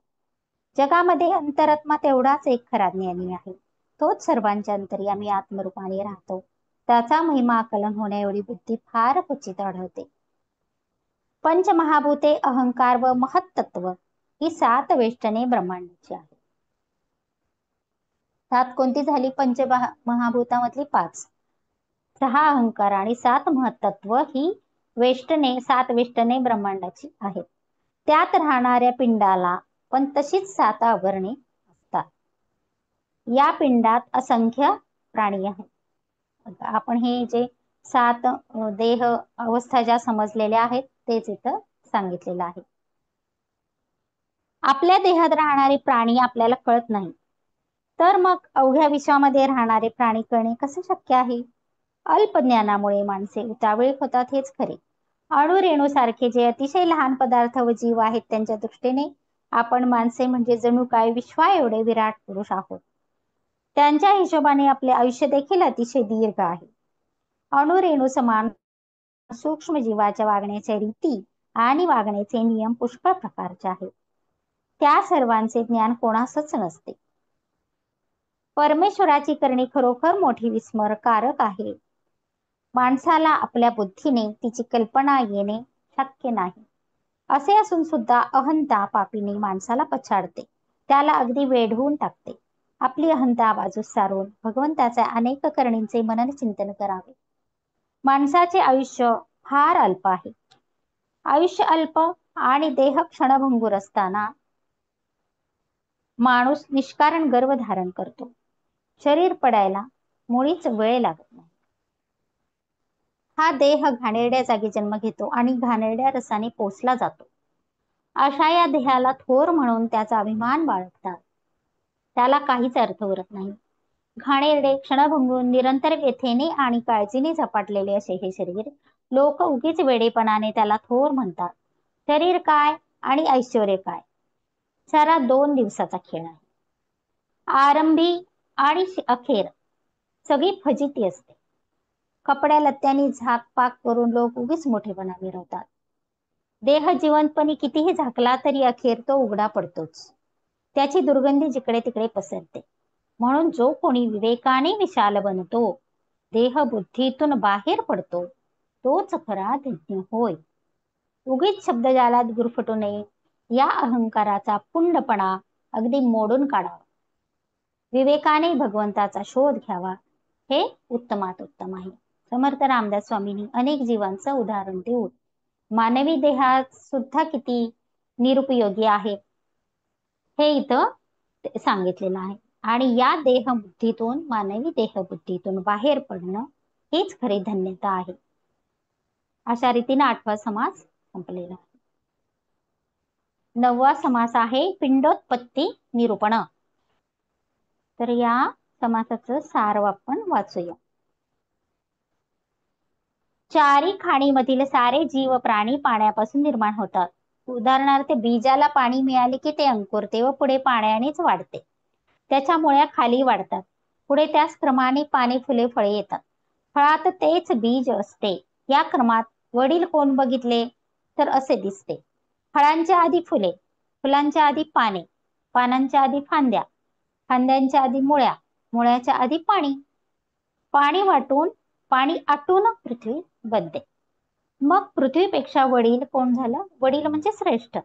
जगामध्ये अंतरात्मा तेवढाच एक खरा ज्ञानी आहे. तोच सर्वांच्या अंतर्यामी आत्मरूपाने राहतो. त्याचा महिमा आकलन होण्या एवढी बुद्धी फार क्वचित आढळते. पंचमहाभूते, अहंकार व महत्तत्व ही 7 वेष्टने ब्रह्मांडाची आहेत. 7 कोणती झाली? पंचमहाभूतामधली 5. 6 अहंकार आणि 7 महत्तत्व ही 7 वेष्टने ब्रह्मांडाची आहेत. त्यात राहणाऱ्या पिंडाला पण तशीच 7 आवरणे असतात. या पिंडात असंख्य प्राणी आहेत. आपण हे जे 7 देह अवस्था ज्या समजलेल्या आहेत तेच इथं सांगितलेलं आहे. आपल्या देहात राहणारे प्राणी आपल्याला कळत नाही, तर मग अवघ्या विश्वामध्ये राहणारे प्राणी कळणे कसे शक्य आहे? अल्प ज्ञानामुळे माणसे उतावळी होतात हेच खरे. अणुरेणूसारखे जे अतिशय लहान पदार्थ व जीव आहेत त्यांच्या दृष्टीने आपण माणसे म्हणजे जणू काय विश्वा एवढे विराट पुरुष आहोत. त्यांच्या हिशोबाने आपले आयुष्य देखील अतिशय दीर्घ आहे. अणुरेणू समान सूक्ष्म जीवाच्या वागण्याच्या रीती आणि वागण्याचे नियम पुष्कळ प्रकारचे आहेत. त्या सर्वांचे ज्ञान कोणासच नसते. परमेश्वराची करणी खरोखर मोठी विस्मरकारक आहे. माणसाला आपल्या बुद्धीने तिची कल्पना येणे शक्य नाही. असे असून सुद्धा अहंता पापीने माणसाला पछाडते, त्याला अगदी वेढवून टाकते. आपली अहंता बाजूस सारून भगवंताच्या अनेक करणींचे मनन चिंतन करावे. माणसाचे आयुष्य फार अल्प आहे. आयुष्य अल्प आणि देह क्षणभंगूर असताना माणूस निष्कारण गर्व धारण करतो. शरीर पडायला मुळीच वेळ लागत नाही. हा देह घाणेरड्या जागी जन्म घेतो आणि घाणेरड्या रसाने पोसला जातो. अशा या देहाला थोर म्हणून त्याचा अभिमान बाळगतात. त्याला काहीच अर्थ उरत नाही. घाणेरडे, क्षणभंगून, निरंतर व्यथेने आणि काळजीने झपाटलेले असे हे शरीर लोक उगीच वेडेपणाने त्याला थोर म्हणतात. शरीर काय आणि ऐश्वर्य काय, सारा 2 दिवसाचा खेळ आहे. आरंभी आणि अखेर सगळी फजिती असते. कपड्या लत्त्यांनी झाकपाक करून लोक उगीच मोठेपणा मिरवतात. देह जिवंतपणी कितीही झाकला तरी अखेर तो उघडा पडतोच. त्याची दुर्गंधी जिकडे तिकडे पसरते. म्हणून जो कोणी विवेकाने विशाल बनतो, देह बुद्धीतून बाहेर पडतो, तोच खरा धन्य होय. उगीच शब्दजालात गुरफटू नये. या अहंकाराचा पुंडपणा अगदी मोडून काढावा. विवेकाने भगवंताचा शोध घ्यावा. हे उत्तमात उत्तम आहे. समर्थ रामदास स्वामींनी अनेक जीवांचं उदाहरण देऊन मानवी देहात सुद्धा किती निरुपयोगी आहे हे इथं सांगितलेलं आहे. आणि या देहबुद्धीतून, मानवी देहबुद्धीतून बाहेर पडणं हीच खरी धन्यता आहे. अशा रीतीने 8वा समास संपलेला आहे. 9वा समास आहे पिंडोत्पत्ती निरूपण. तर या समासाचं सार आपण वाचूया. चारी खाणीमधील सारे जीव प्राणी पाण्यापासून निर्माण होतात. उदाहरणार्थ बीजाला पाणी मिळाले की ते अंकुरते व पुढे पाण्यानेच वाढते. त्याच्या मुळ्या खाली वाढतात. पुढे त्याच क्रमाने पाने, फुले, फळे येतात. फळात तेच बीज असते. या क्रमात वडील कोण बघितले तर असे दिसते. फळांच्या आधी फुले, फुलांच्या आधी पाने, पानांच्या आधी फांद्या, फांद्यांच्या आधी मुळ्या, मुळ्याच्या आधी पाणी, पाणी आटून पृथ्वी बनते. मग पृथ्वीपेक्षा वडील कोण झालं? वडील म्हणजे श्रेष्ठ.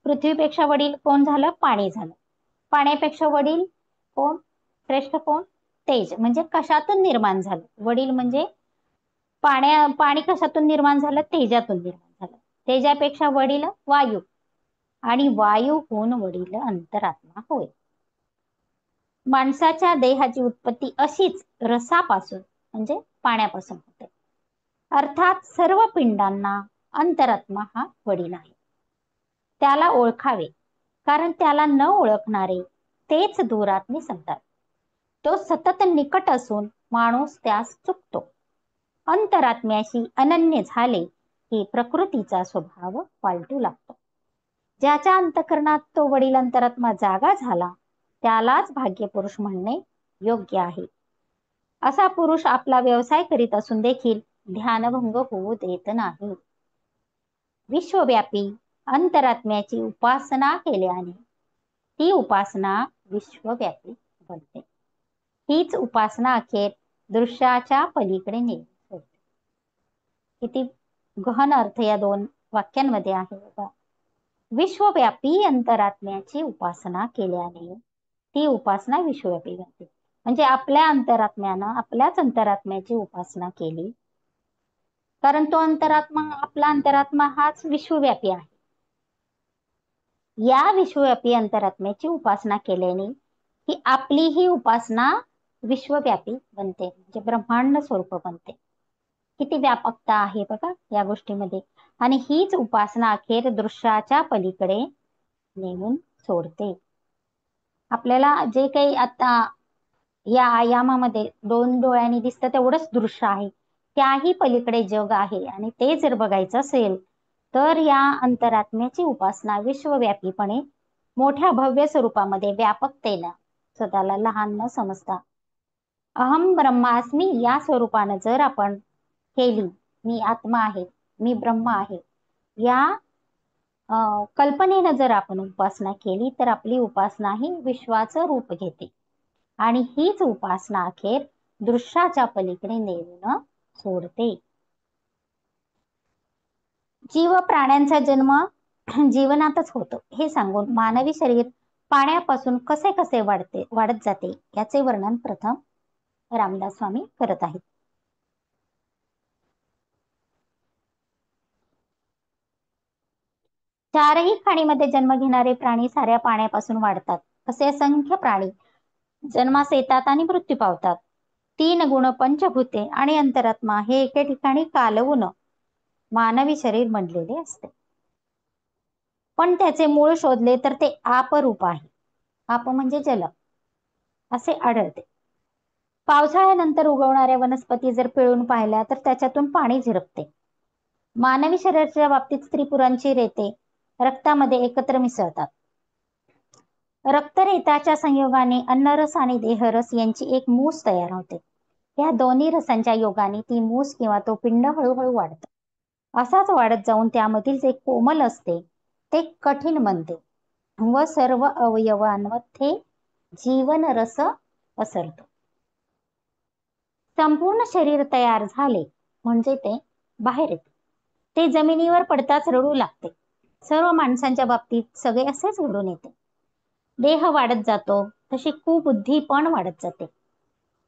पृथ्वीपेक्षा वडील कोण झालं? पाणी झालं. पाण्यापेक्षा वडील कोण? श्रेष्ठ कोण? तेज. म्हणजे कशातून निर्माण झालं? वडील म्हणजे पाणी कशातून निर्माण झालं? तेजातून निर्माण झालं. तेजापेक्षा वडील वायू आणि वायूहून वडील अंतरात्मा होय. माणसाच्या देहाची उत्पत्ती अशीच रसापासून म्हणजे पाण्यापासून होते. अर्थात सर्व पिंडांना अंतरात्मा हा वडील आहे. त्याला ओळखावे, कारण त्याला न ओळखणारे तेच दूरात्मे समतात. तो सतत निकट असून माणूस त्यास चुकतो. अंतरात्म्याशी अनन्य झाले की प्रकृतीचा स्वभाव पालटू लागतो. ज्याच्या अंतःकरणात तो वडील अंतरात्मा जागा झाला त्यालाच भाग्यपुरुष म्हणणे योग्य आहे. असा पुरुष आपला व्यवसाय करीत असून देखील ध्यानभंग होऊ देत नाही. विश्वव्यापी अंतरात्म्याची उपासना केल्याने ती उपासना विश्वव्यापी बनते. हीच उपासना अखेर दृश्याच्या पलीकडे नेली सोडते. किती गहन अर्थ या दोन वाक्यांमध्ये आहे बघा. विश्वव्यापी अंतरात्म्याची उपासना केल्याने ती उपासना विश्वव्यापी बनते. म्हणजे आपल्या अंतरात्म्यानं आपल्याच अंतरात्म्याची उपासना केली, कारण तो अंतरात्मा, आपला अंतरात्मा हाच विश्वव्यापी आहे. या विश्वव्यापी अंतरात्म्याची उपासना केल्याने ही आपली ही उपासना विश्वव्यापी बनते, म्हणजे ब्रह्मांड स्वरूप बनते. किती व्यापकता आहे बघा या गोष्टीमध्ये. आणि हीच उपासना अखेर दृश्याच्या पलीकडे नेऊन सोडते. आपल्याला जे काही आता या आयामामध्ये 2 डोळ्यांनी दिसतं तेवढंच दृश्य आहे, त्याही पलीकडे जग आहे. आणि ते जर बघायचं असेल तर या अंतरात्म्याची उपासना विश्वव्यापीपणे मोठ्या भव्य स्वरूपामध्ये व्यापकतेनं स्वतःला लहान न समजता अहम ब्रह्मास्मी या स्वरूपानं जर आपण केली, मी आत्मा आहे, मी ब्रह्म आहे, या कल्पनेनं जर आपण उपासना केली तर आपली उपासना ही विश्वाचं रूप घेते. आणि हीच उपासना अखेर दृश्याच्या पलीकडे नेऊन सोडते. जीव प्राण्यांचा जन्म जीवनातच होतो हे सांगून मानवी शरीर पाण्यापासून कसे कसे वाढत जाते याचे वर्णन प्रथम रामदास स्वामी करत आहेत. चारही खाणीमध्ये जन्म घेणारे प्राणी साऱ्या पाण्यापासून वाढतात. असे असंख्य प्राणी जन्मास येतात आणि मृत्यू पावतात. 3 गुण, पंचभूते आणि अंतरात्मा हे एके ठिकाणी कालवून मानवी शरीर बनलेले असते. पण त्याचे मूळ शोधले तर ते आपरूप आहे. आप म्हणजे जल असे आढळते. पावसाळ्यानंतर उगवणाऱ्या वनस्पती जर पिळून पाहिल्या तर त्याच्यातून पाणी झिरपते. मानवी शरीराच्या बाबतीत स्त्रीपुरांची रेते रक्तामध्ये एकत्र मिसळतात. रक्तरेताच्या संयोगाने अन्नरस आणि देहरस यांची एक मूस तयार होते. या दोन्ही रसांच्या योगाने ती मूस किंवा तो पिंड हळूहळू वाढतो. असाच वाढत जाऊन त्यामधील जे कोमल असते ते कठीण बनते व सर्व अवयवांमध्ये जीवन रस पसरतो. संपूर्ण शरीर तयार झाले म्हणजे ते बाहेर येते. ते जमिनीवर पडताच रडू लागते. सर्व माणसांच्या बाबतीत सगळे असेच घडून येते. देह वाढत जातो तशी कुबुद्धी पण वाढत जाते.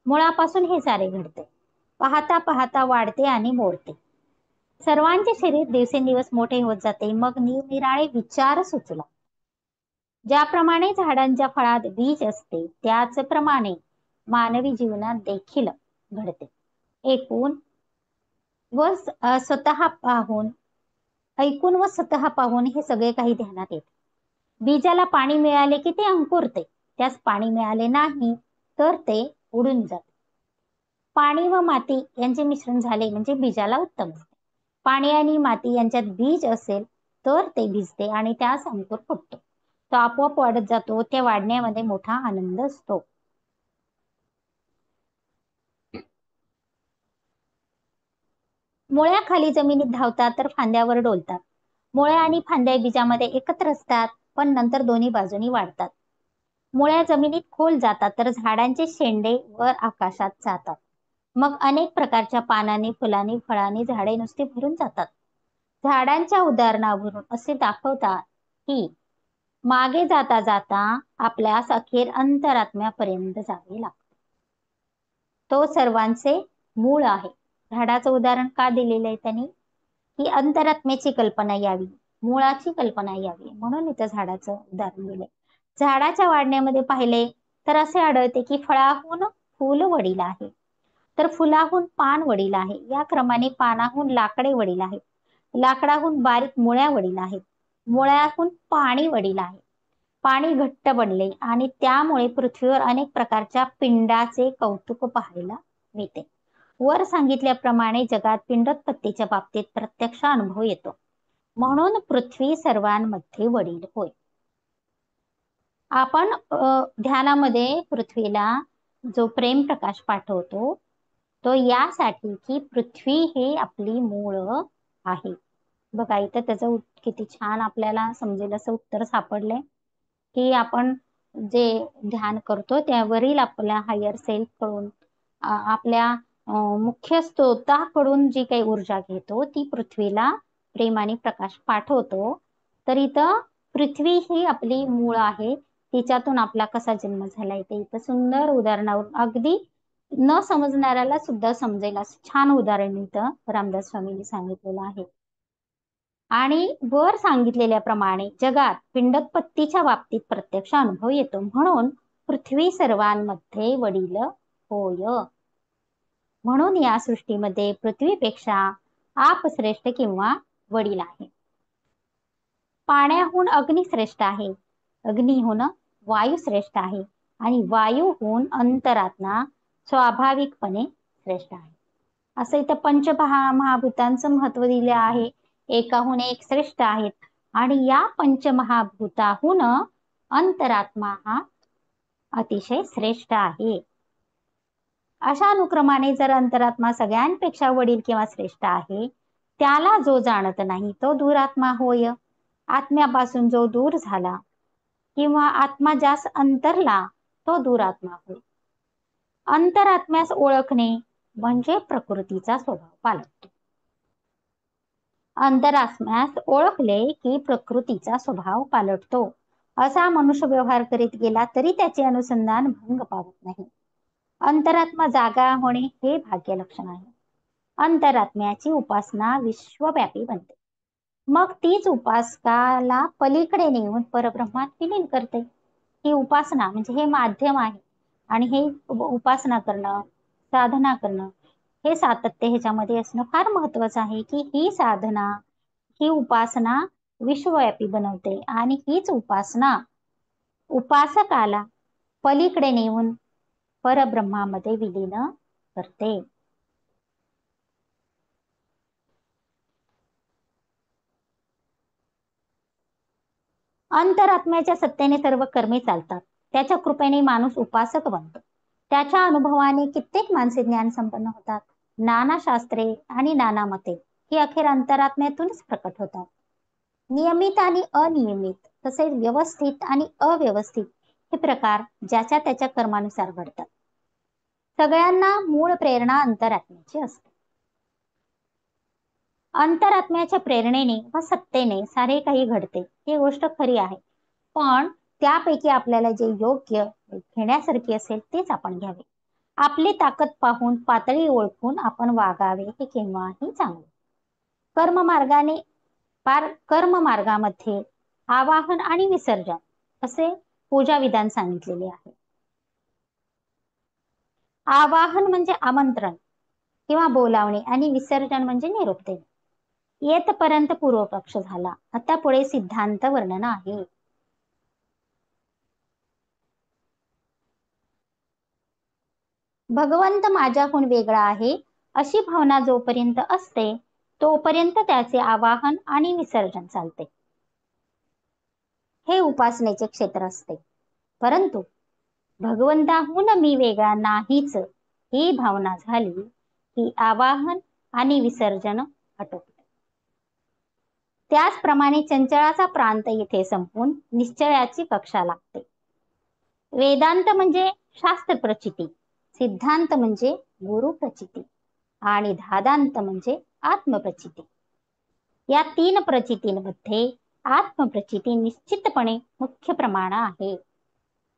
मुळापासून हे सारे घडते. पाहता पाहता वाढते आणि मोडते. सर्वांचे शरीर दिवसेंदिवस मोठे होत जाते. मग निरनिराळे विचार सुचला. ज्याप्रमाणे झाडांच्या फळात बीज असते त्याचप्रमाणे मानवी जीवनात देखील घडते. ऐकून व स्वतः पाहून हे सगळे काही ध्यानात येते. बीजाला पाणी मिळाले की ते अंकुरते. त्यास पाणी मिळाले नाही तर ते उडून जाते. पाणी व माती यांचे मिश्रण झाले म्हणजे बीजाला उत्तम असते. पाणी आणि माती यांच्यात बीज असेल तर ते भिजते आणि त्यास अंकुर फुटतो. तो आपोआप वाढत जातो. त्या वाढण्यामध्ये मोठा आनंद असतो. मुळ्या जमिनीत धावतात तर फांद्यावर डोलतात. मुळ्या आणि फांद्या बीजामध्ये एकत्र असतात पण नंतर दोन्ही बाजूनी वाढतात. मुळ्या जमिनीत खोल जातात तर झाडांचे शेंडे वर आकाशात जातात. मग अनेक प्रकारच्या पानांनी, फुलांनी, फळांनी झाडे नुसते भरून जातात. झाडांच्या उदाहरणावरून असे दाखवतात की मागे जाता जाता आपल्यास अखेर अंतरात्म्यापर्यंत जावे लागते. तो सर्वांचे मूळ आहे. झाडाचं उदाहरण का दिलेलं आहे त्यांनी? की अंतरात्म्याची कल्पना यावी, मुळाची कल्पना यावी म्हणून इथं झाडाचं उदाहरण दिलंय. झाडाच्या वाढण्यामध्ये पाहिले तर असे आढळते की फळाहून फूल वडील आहे, तर फुलाहून पान वडील आहे. या क्रमाने पानाहून लाकडे वडील आहेत, लाकडाहून बारीक मुळ्या वडील आहेत, मुळ्याहून पाणी वडील आहे. पाणी घट्ट बनले आणि त्यामुळे पृथ्वीवर अनेक प्रकारच्या पिंडाचे कौतुक पाहायला मिळते. वर सांगितल्याप्रमाणे जगात पिंडोत्पत्तीच्या बाबतीत प्रत्यक्ष अनुभव येतो. म्हणून पृथ्वी सर्वांमध्ये वडील होय. आपण ध्यानामध्ये पृथ्वीला जो प्रेम प्रकाश पाठवतो तो यासाठी की पृथ्वी हे आपली मूळ आहे. बघा इथं त्याचं किती छान आपल्याला समजेल असं उत्तर सापडलंय की आपण जे ध्यान करतो त्यावरील आपल्या हायर सेल्फ कडून आपल्या मुख्य स्त्रोताकडून जी काही ऊर्जा घेतो ती पृथ्वीला प्रेम आणि प्रकाश पाठवतो. तर इथं पृथ्वी ही आपली मूळ आहे, तिच्यातून आपला कसा जन्म झालाय ते इथं सुंदर उदाहरणावरून अगदी न समजणाऱ्याला सुद्धा समजेल असं छान उदाहरण इथं रामदास स्वामींनी सांगितलेलं आहे. आणि वर सांगितलेल्याप्रमाणे जगात पिंडोत्पत्तीच्या बाबतीत प्रत्यक्ष अनुभव येतो. म्हणून पृथ्वी सर्वांमध्ये वडील होय. म्हणून या सृष्टीमध्ये पृथ्वीपेक्षा आप श्रेष्ठ किंवा वडील आहे. पाण्याहून अग्नी श्रेष्ठ आहे, अग्नीहून वायू श्रेष्ठ आहे आणि वायूहून अंतरात्मा स्वाभाविकपणे श्रेष्ठ आहे. असं इथं पंचमहाभूतांचं महत्व दिले आहे. एकाहून एक श्रेष्ठ आहेत आणि या पंचमहाभूताहून अंतरात्मा हा अतिशय श्रेष्ठ आहे. अशा अनुक्रमाने जर अंतरात्मा सगळ्यांपेक्षा वडील किंवा श्रेष्ठ आहे, त्याला जो जाणत नाही तो दुरात्मा होय. आत्म्यापासून जो दूर झाला किंवा आत्मा ज्यास अंतरला तो दुरात्मा होय. अंतरात्म्यास ओळखणे म्हणजे प्रकृतीचा स्वभाव पालटतो. अंतरात्म्यास ओळखले की प्रकृतीचा स्वभाव पालटतो. असा मनुष्य व्यवहार करीत गेला तरी त्याचे अनुसंधान भंग पावत नाही. अंतरात्मा जागा होणे हे भाग्य लक्षण आहे. अंतरात्म्याची उपासना विश्वव्यापी बनते. मग तीच उपासकाला पलीकडे नेऊन परब्रह्मात विलीन करते. ही उपासना म्हणजे हे माध्यम आहे आणि हे उपासना करणं, साधना करणं हे सातत्य ह्याच्यामध्ये असणं फार महत्वाचं आहे की ही साधना, ही उपासना विश्वव्यापी बनवते आणि हीच उपासना उपासकाला पलीकडे नेऊन परब्रह्मामध्ये विलीन करते. अंतरात्म्याच्या सत्तेने सर्व कर्मे चालतात. त्याच्या कृपेने माणूस उपासक बनतो. त्याच्या अनुभवाने कित्येक माणसे ज्ञान संपन्न होतात. नाना शास्त्रे आणि नाना मते ही अखेर अंतरात्म्यातूनच प्रकट होतात. नियमित आणि अनियमित तसेच व्यवस्थित आणि अव्यवस्थित हे प्रकार ज्याच्या त्याच्या कर्मानुसार घडतात. सगळ्यांना मूळ प्रेरणा अंतरात्म्याची असते. अंतरात्म्याच्या प्रेरणेने व सत्तेने सारे काही घडते ही गोष्ट खरी आहे. पण त्यापैकी आपल्याला जे योग्य घेण्यासारखे असेल तेच आपण घ्यावे. आपली ताकद पाहून पातळी ओळखून आपण वागावे हे केव्हाही चांगले. कर्ममार्गामध्ये आवाहन आणि विसर्जन असे पूजा विधान सांगितलेले आहे. आवाहन म्हणजे आमंत्रण किंवा बोलावणे आणि विसर्जन म्हणजे निरोप देणे. येथपर्यंत पूर्वपक्ष झाला. आता पुढे सिद्धांत वर्णन आहे. भगवंत माझ्याहून वेगळा आहे अशी भावना जोपर्यंत असते तोपर्यंत त्याचे आवाहन आणि विसर्जन चालते. हे उपासनेचे क्षेत्र असते. परंतु भगवंताहून मी वेगळा नाहीच ही भावना झाली की आवाहन आणि विसर्जन आटोपते. त्याचप्रमाणे चंचळाचा प्रांत येथे संपून निश्चयाची कक्षा लागते. वेदांत म्हणजे शास्त्र प्रचिती, सिद्धांत म्हणजे गुरु प्रचिती आणि धादांत म्हणजे आत्मप्रचिती. या तीन प्रचितींमध्ये आत्मप्रचिती निश्चितपणे मुख्य प्रमाण आहे.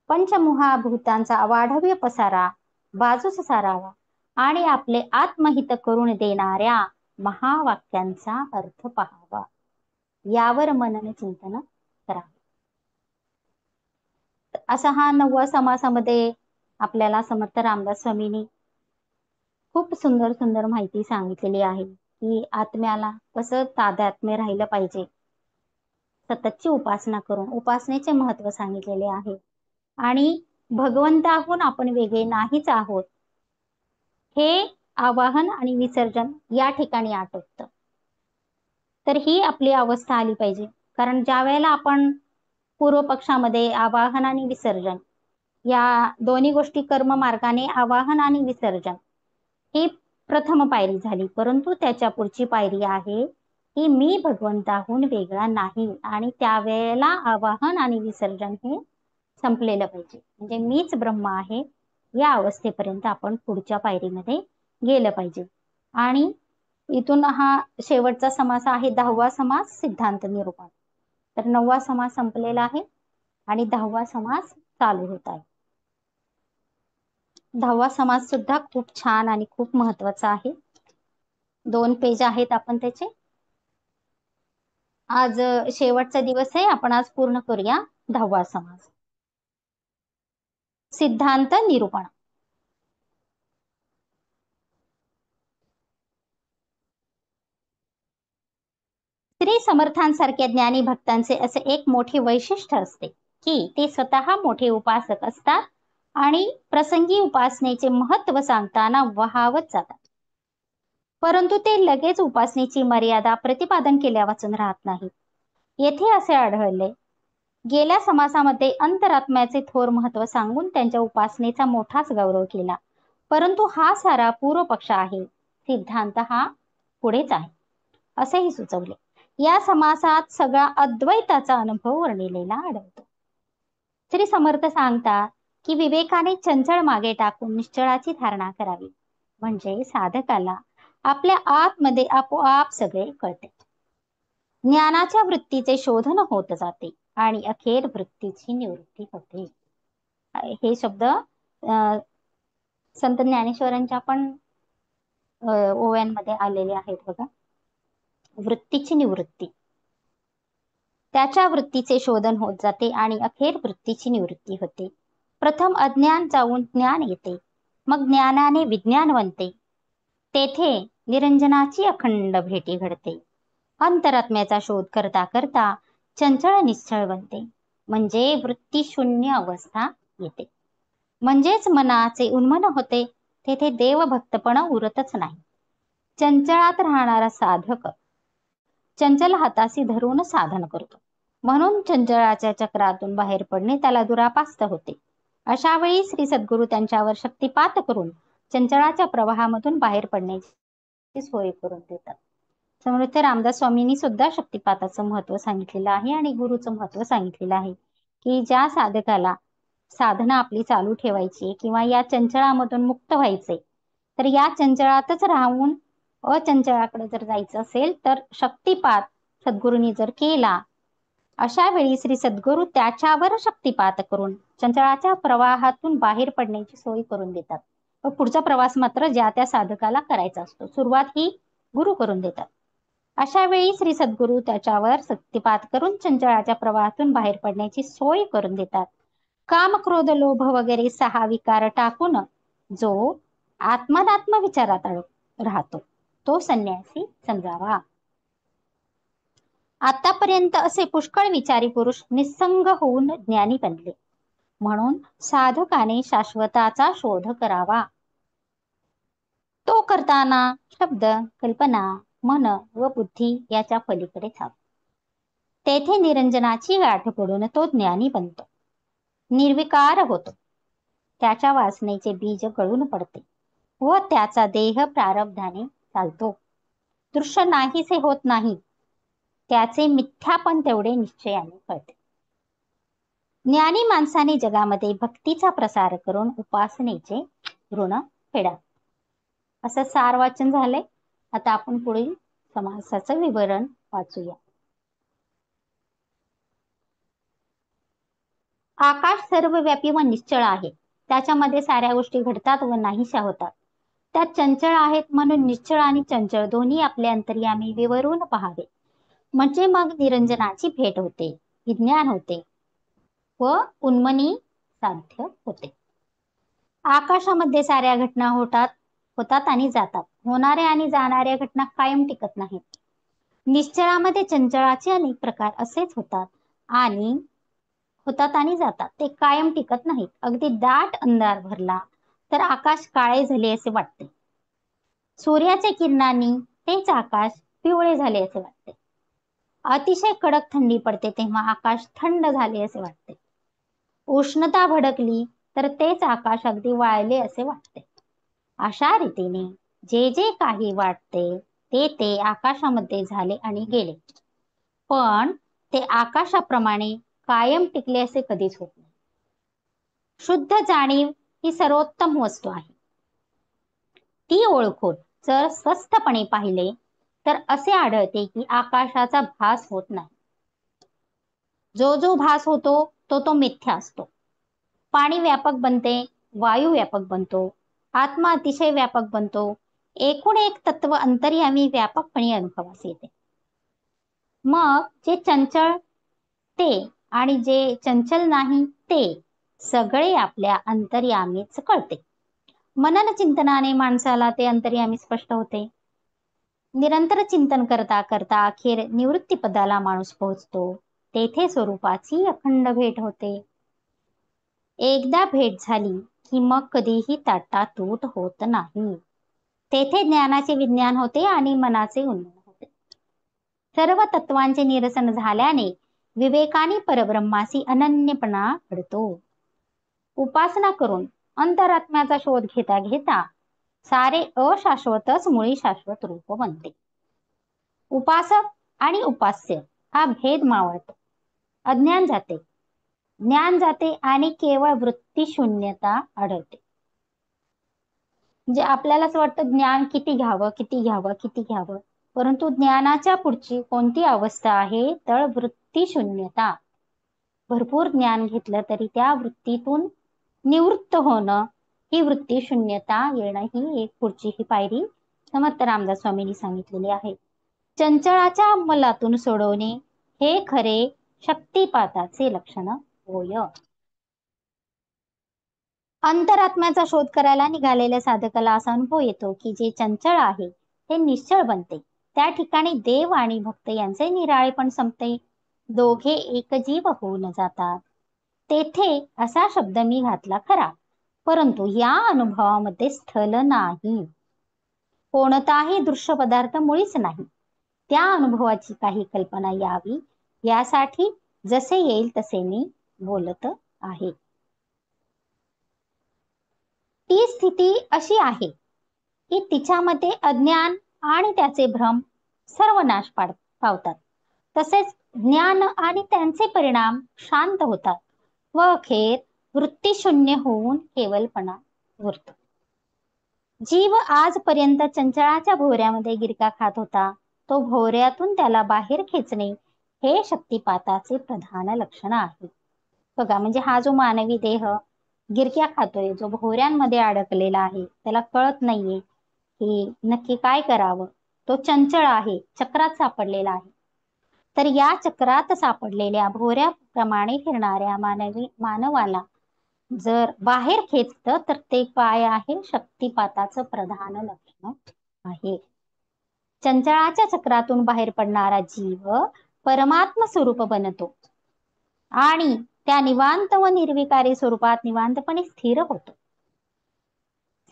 पंचमहाभूतांचा अवाढव्य पसारा बाजूस सारावा आणि आपले आत्महित करून देणाऱ्या महावाक्यांचा अर्थ पहावा. यावर मनन चिंतन करावे. असा हा 9व्या समासामध्ये आपल्याला समर्थ रामदास स्वामींनी खूप सुंदर सुंदर माहिती सांगितलेली आहे की आत्म्याला कसं तादात्म्य राहिलं पाहिजे. सततची उपासना करून उपासनेचे महत्व सांगितलेले आहे आणि भगवंताहून आपण वेगळे नाहीच आहोत हे आवाहन आणि विसर्जन या ठिकाणी आटोपतं. तर ही आपली अवस्था आली पाहिजे. कारण ज्या वेळेला आपण पूर्व पक्षामध्ये आवाहन आणि विसर्जन या दोन्ही गोष्टी कर्म मार्गाने आवाहन आणि विसर्जन ही प्रथम पायरी झाली. परंतु त्याच्या पुढची पायरी आहे की मी भगवंताहून वेगळा नाही, आणि त्यावेळेला आवाहन आणि विसर्जन हे संपलेलं पाहिजे. म्हणजे मीच ब्रह्म आहे या अवस्थेपर्यंत आपण पुढच्या पायरीमध्ये गेलं पाहिजे. आणि इथून हा शेवटचा समास आहे 10वा समास सिद्धांत निरूपण. तर 9वा समास संपलेला आहे आणि 10वा समास चालू होत आहे. 10वा समास सुद्धा खूप छान आणि खूप महत्वाचा आहे. 2 पेज आहेत आपण त्याचे. आज शेवटचा दिवस आहे, आपण आज पूर्ण करूया 10वा समास. सिद्धांत निरूपण. श्री समर्थांसारख्या ज्ञानी भक्तांचे असे एक मोठे वैशिष्ट्य असते की ते स्वतः मोठे उपासक असतात आणि प्रसंगी उपासनेचे महत्त्व सांगताना वहावत जातात. परंतु ते लगेच उपासनेची मर्यादा प्रतिपादन केल्यावाचून राहत नाहीत. येथे असे आढळले, गेल्या समासामध्ये अंतरात्म्याचे थोर महत्त्व सांगून त्यांच्या उपासनेचा मोठाच गौरव केला. परंतु हा सारा पूर्व पक्ष आहे, सिद्धांत हा पुढेच आहे असेही सुचवले. या समासात सगळा अद्वैताचा अनुभव वर्णिलेला आढळतो. श्री समर्थ सांगतात की विवेकाने चंचळ मागे टाकून निश्चळाची धारणा करावी, म्हणजे साधकाला आपल्या आतमध्ये आपोआप सगळे कळते. ज्ञानाच्या वृत्तीचे शोधन होत जाते आणि अखेर वृत्तीची निवृत्ती होते. हे शब्द संत ज्ञानेश्वरांच्या पण ओव्यांमध्ये आलेले आहेत बघा. वृत्तीची निवृत्ती, त्याच्या वृत्तीचे शोधन होत जाते आणि अखेर वृत्तीची निवृत्ती होते. प्रथम अज्ञान जाऊन ज्ञान येते, मग ज्ञानाने विज्ञान बनते. तेथे निरंजनाची अखंड भेटी घडते. अंतरात्म्याचा शोध करता करता चंचळ निश्चळ बनते, म्हणजे वृत्ती शून्य अवस्था येते. म्हणजेच मनाचे उन्मन होते. तेथे देवभक्तपणा उरतच नाही. चंचळात राहणारा साधक चंचल हाताशी धरून साधन करतो, म्हणून चंचळाच्या चक्रातून बाहेर पडणे त्याला दुरापास्त होते. अशा वेळी श्री सद्गुरू त्यांच्यावर शक्तिपात करून चंचळाच्या प्रवाहामधून बाहेर पडण्याची सोय करून देतात. समर्थ रामदास स्वामींनी सुद्धा शक्तिपाताचं महत्व सांगितलेलं आहे आणि गुरुचं महत्व सांगितलेलं आहे की ज्या साधकाला साधना आपली चालू ठेवायची किंवा या चंचळामधून मुक्त व्हायचे, तर या चंचळातच राहून अचंचळाकडे जर जायचं असेल तर शक्तिपात सद्गुरूंनी जर केला, अशा वेळी श्री सद्गुरू त्याच्यावर शक्तिपात करून चंचळाच्या प्रवाहातून बाहेर पडण्याची सोय करून देतात. व पुढचा प्रवास मात्र ज्या त्या साधकाला करायचा असतो, सुरुवात ही गुरु करून देतात. अशा वेळी श्री सद्गुरू त्याच्यावर शक्तिपात करून चंचळाच्या प्रवाहातून बाहेर पडण्याची सोय करून देतात. काम, क्रोध, लोभ वगैरे 6 विकार टाकून जो आत्मनात्म विचारात राहतो तो संन्यासी समजावा. आतापर्यंत असे पुष्कळ विचारी पुरुष निस्संग होऊन ज्ञानी बनले, म्हणून साधकाने शाश्वताचा शोध करावा. तो करताना शब्द, कल्पना, मन व बुद्धी याच्या पलीकडे जातो. तेथे निरंजनाची गाठ पडून तो ज्ञानी बनतो, निर्विकार होतो. त्याच्या वासनेचे बीज गळून पडते व त्याचा देह प्रारब्धाने चालतो. दृश्य नाहीसे होत नाही, त्याचे मिथ्यापण तेवढे निश्चयाने कळते. ज्ञानी माणसाने जगामध्ये भक्तीचा प्रसार करून उपासनेचे ऋण फेडावे. असं सार वाचन झालंय. आता आपण पुढील समासाचं विवरण वाचूया. आकाश सर्वव्यापी व निश्चळ आहे, त्याच्यामध्ये साऱ्या गोष्टी घडतात व नाहीशा होतात. त्यात चंचळ आहेत म्हणून निश्चळ आणि चंचळ दोन्ही आपले अंतर्यामी विवरून पहावे, म्हणजे मग निरंजनाची भेट होते, विज्ञान होते व उन्मनी साध्य होते. आकाशामध्ये साऱ्या घटना होतात आणि जातात. होणाऱ्या आणि जाणाऱ्या घटना कायम टिकत नाहीत. निश्चळामध्ये चंचळाचे अनेक प्रकार असेच होतात आणि जातात. ते कायम टिकत नाहीत. अगदी दाट अंधार भरला तर आकाश काळे झाले असे वाटते. सूर्याच्या किरणांनी तेच आकाश पिवळे झाले असे वाटते. अतिशय कडक थंडी पडते तेव्हा आकाश थंड झाले असे वाटते. उष्णता भडकली तर तेच आकाश अगदी वाळले असे वाटते. अशा रीतीने जे जे काही वाटते ते ते आकाशामध्ये झाले आणि गेले. पण ते आकाशाप्रमाणे कायम टिकले असे कधीच होत नाही. शुद्ध जाणीव ही सर्वोत्तम वस्तू आहे. ती ओळखून जर स्वस्थपणे पाहिले तर असे आढळते की आकाशाचा भास होत नाही. जो जो भास होतो तो तो मिथ्या असतो. पाणी व्यापक बनते, वायू व्यापक बनतो, आत्मा अतिशय व्यापक बनतो. एकूण एक तत्व अंतर्यामी व्यापकपणे अनुभवास येते. मग जे चंचल ते आणि जे चंचल नाही ते सगळे आपल्या अंतर्यामीच कळते. मनन चिंतनाने माणसाला ते अंतर्यामी स्पष्ट होते. निरंतर चिंतन करता करता अखेर निवृत्तीपदाला माणूस पोहोचतो. तेथे स्वरूपाची अखंड भेट होते. एकदा भेट झाली की मग कधीही ताटातूट होत नाही. तेथे ज्ञानाचे विज्ञान होते आणि मनाचे उन्नत होते. सर्व तत्वांचे निरसन झाल्याने विवेकाने परब्रह्मासी अनन्यपणा घडतो. उपासना करून अंतरात्म्याचा शोध घेता घेता सारे अशाश्वतच मुळी शाश्वत रूप बनते. उपासक आणि उपास्य हा भेद मावळतो. अज्ञान जाते, ज्ञान जाते आणि केवळ वृत्ती शून्यता आढळते. म्हणजे आपल्यालाच वाटतं ज्ञान किती घ्यावं किती घ्यावं किती घ्यावं, परंतु ज्ञानाच्या पुढची कोणती अवस्था आहे तर वृत्ती शून्यता. भरपूर ज्ञान घेतलं तरी त्या वृत्तीतून निवृत्त होणं, ही वृत्ती शून्यता येणं ही एक पुढची ही पायरी समर्थ रामदास स्वामींनी सांगितलेली आहे. चंचळाच्या अंमलातून सोडवणे हे खरे शक्तिपाताचे लक्षण होय. अंतरात्म्याचा शोध करायला निघालेल्या साधकाला असा अनुभव येतो की जे चंचळ आहे ते निश्चळ बनते. त्या ठिकाणी देव आणि भक्त यांचे निराळेपण संपते. दोघे एक जीव होऊन जातात. तेथे असा शब्द मी घातला खरा, परंतु या अनुभवामध्ये स्थल नाही. कोणताही दृश्य पदार्थ मुळीच नाही. त्या अनुभवाची काही कल्पना यावी यासाठी जसे येईल तसे मी बोलत आहे. ती स्थिती अशी आहे की तिच्यामध्ये अज्ञान आणि त्याचे भ्रम सर्व नाश पावतात. तसेच ज्ञान आणि त्यांचे परिणाम शांत होतात व अखेर वृत्तीशून्य होऊन केवलपणा उरतो. जीव आजपर्यंत चंचळाच्या भोवऱ्यामध्ये गिरका खात होता. तो भोवऱ्यातून त्याला बाहेर खेचणे हे शक्तिपाताचे प्रधान लक्षण आहे. बघा, म्हणजे हा जो मानवी देह गिरक्या खातोय, जो भोवऱ्यांमध्ये अडकलेला आहे, त्याला कळत नाहीये की नक्की काय करावं. तो चंचळ आहे, चक्रात सापडलेला आहे. तर या चक्रात सापडलेल्या भोवऱ्याप्रमाणे फिरणाऱ्या मानवाला जर बाहेर खेचतं तर ते काय आहे, शक्तिपाताचं प्रधान लक्षण आहे. चंचळाच्या चक्रातून बाहेर पडणारा जीव परमात्म स्वरूप बनतो आणि त्या निवांत व निर्विकारी स्वरूपात निवांतपणे स्थिर होतो.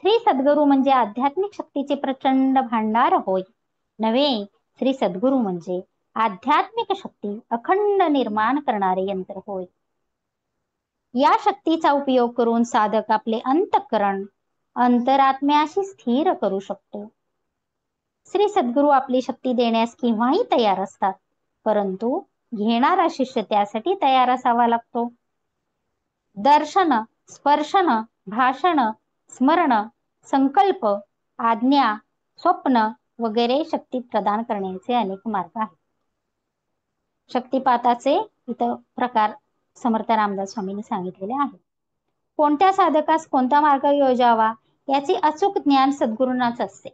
श्री सद्गुरू म्हणजे आध्यात्मिक शक्तीचे प्रचंड भांडार होय नव्हे. श्री सद्गुरू म्हणजे आध्यात्मिक शक्ती अखंड निर्माण करणारे यंत्र होय. या शक्तीचा उपयोग करून साधक आपले अंतःकरण अंतरात्म्याशी स्थिर करू शकतो. श्री सद्गुरू आपली शक्ती देण्यास केव्हाही तयार असतात, परंतु घेणारा शिष्य त्यासाठी तयार असावा लागतो. दर्शन, स्पर्शन, भाषण, स्मरण, संकल्प, आज्ञा, स्वप्न वगैरे शक्ती प्रदान करण्याचे अनेक मार्ग आहेत. शक्तिपाताचे इथं प्रकार समर्थ रामदास स्वामींनी सांगितलेले आहे. कोणत्या साधकास कोणता मार्ग योजावा याचे अचूक ज्ञान सद्गुरूंनाच असते.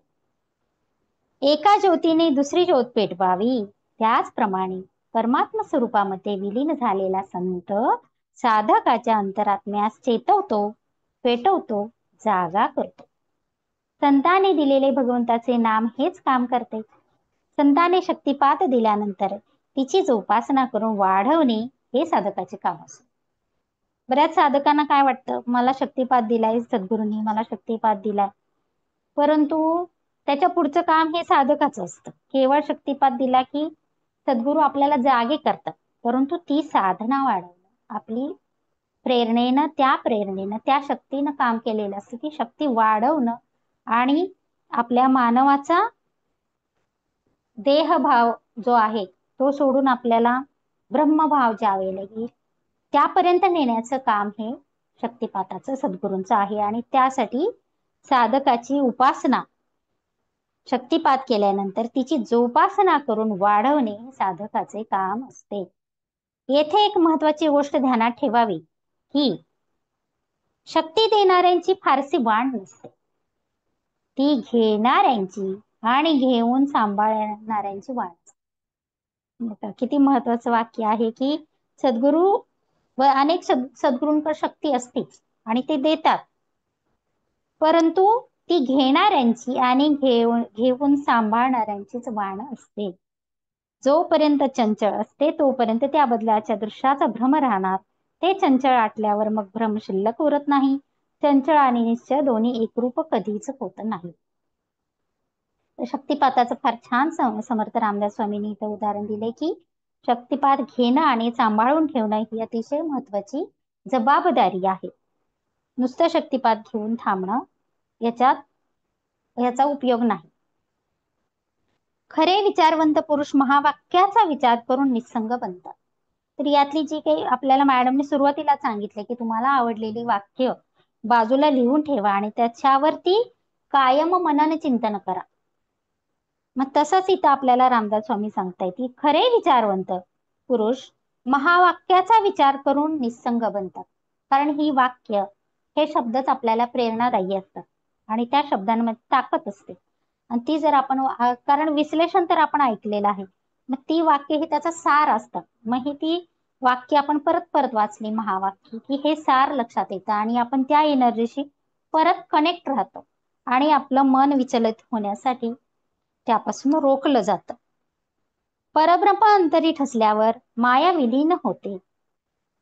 एका ज्योतीने दुसरी ज्योत पेटवावी, त्याचप्रमाणे परमात्म स्वरूपामध्ये विलीन झालेला संत साधकाच्या अंतरात्म्यास चेतवतो, पेटवतो, जागा करतो. संतांनी दिलेले भगवंताचे नाम हेच काम करते. संतांनी शक्तिपात दिल्यानंतर तिची जोपासना करून वाढवणे हे साधकाचे काम असते. बऱ्याच साधकांना काय वाटतं, मला शक्तिपात दिलाय सद्गुरूंनी, मला शक्तिपात दिलाय, परंतु त्याच्या पुढचं काम हे साधकाचं असतं. केवळ शक्तिपात दिला की सद्गुरू आपल्याला जागे करतात, परंतु ती साधना वाढवणं, आपली प्रेरणेनं त्या शक्तीनं काम केलेलं असतं. ती शक्ती वाढवणं आणि आपल्या मानवाचा देहभाव जो आहे तो सोडून आपल्याला ब्रह्मभाव ज्यावेळेला येईल त्यापर्यंत नेण्याचं काम हे शक्तिपाताचं सद्गुरूंचं आहे. आणि त्यासाठी साधकाची उपासना, शक्तिपात केल्यानंतर तिची जोपासना करून वाढवणे हे साधकाचे काम असते. येथे एक महत्वाची गोष्ट ध्यानात ठेवावी की शक्ती देणाऱ्यांची फारसी वाढ नसते, ती घेणाऱ्यांची आणि घेऊन सांभाळणाऱ्यांची वाढ असते. किती महत्वाचं वाक्य आहे की सद्गुरू व अनेक सद्गुरूंकडे शक्ती असतेच आणि ते देतात, परंतु ती घेणाऱ्यांची आणि घेऊन सांभाळणाऱ्यांचीच वाण असते. जोपर्यंत चंचल असते तोपर्यंत त्या बदलाच्या दृश्याचा भ्रम राहणार. ते चंचल आटल्यावर मग भ्रम शिल्लक उरत नाही. चंचल आणि निश्चय दोन्ही एकरूप कधीच होत नाही. शक्तिपाताचं फार छान समर्थ रामदास स्वामींनी इथं उदाहरण दिले की शक्तिपात घेणं आणि सांभाळून ठेवणं ही अतिशय महत्वाची जबाबदारी आहे. नुसतं शक्तिपात घेऊन थांबणं याचा उपयोग नाही. खरे विचारवंत पुरुष महावाक्याचा विचार करून निस्संग बनतात. तर यातली जी काही आपल्याला मॅडमने सुरुवातीला सांगितले की तुम्हाला आवडलेली वाक्य बाजूला लिहून ठेवा आणि त्याच्यावरती कायम मनन चिंतन करा. मग तसंच इथं आपल्याला रामदास स्वामी सांगतायत की खरे विचारवंत पुरुष महावाक्याचा विचार करून निस्संग बनतात. कारण ही वाक्य हे शब्दच आपल्याला प्रेरणादायी असतात आणि त्या शब्दांमध्ये ताकद असते. आणि ती जर आपण कारण विश्लेषण तर आपण ऐकलेलं आहे, मग ती वाक्य ही त्याचा सार असतात. मग ही ती वाक्य आपण परत परत वाचली महावाक्य की हे सार लक्षात येतं आणि आपण त्या एनर्जीशी परत कनेक्ट राहतो आणि आपलं मन विचलित होण्यासाठी त्यापासून रोखलं जातं. परब्रह्म अंतरी ठसल्यावर माया विलीन होते.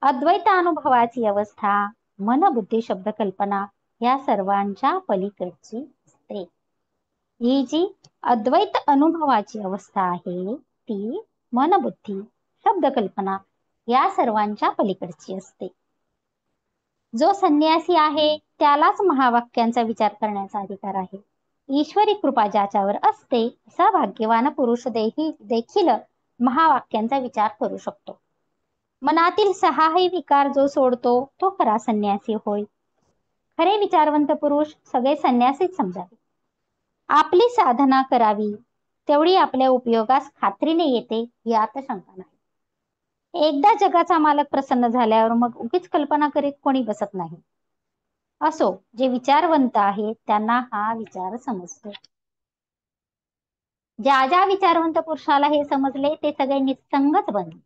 अद्वैत अनुभवाची अवस्था मन बुद्धी शब्द कल्पना या सर्वांच्या पलीकडची असते. ही जी अद्वैत अनुभवाची अवस्था आहे ती मन बुद्धी शब्द कल्पना या सर्वांच्या पलीकडची असते. जो संन्यासी आहे त्यालाच महावाक्यांचा विचार करण्याचा अधिकार आहे. ईश्वरी कृपा ज्याच्यावर असते असा भाग्यवान पुरुष देखील महावाक्यांचा विचार करू शकतो. मनातील सहाही विकार जो सोडतो तो खरा संन्यासी होय. खरे विचारवंत पुरुष सगळे संन्यासीच समजावे. आपली साधना करावी तेवढी आपल्या उपयोगास खात्रीने येते यात शंका नाही. एकदा जगाचा मालक प्रसन्न झाल्यावर मग उगीच कल्पना करीत कोणी बसत नाही. असो, जे विचारवंत आहेत त्यांना हा विचार समजतो. ज्या विचारवंत पुरुषाला हे समजले ते सगळे निस्संगच बनले,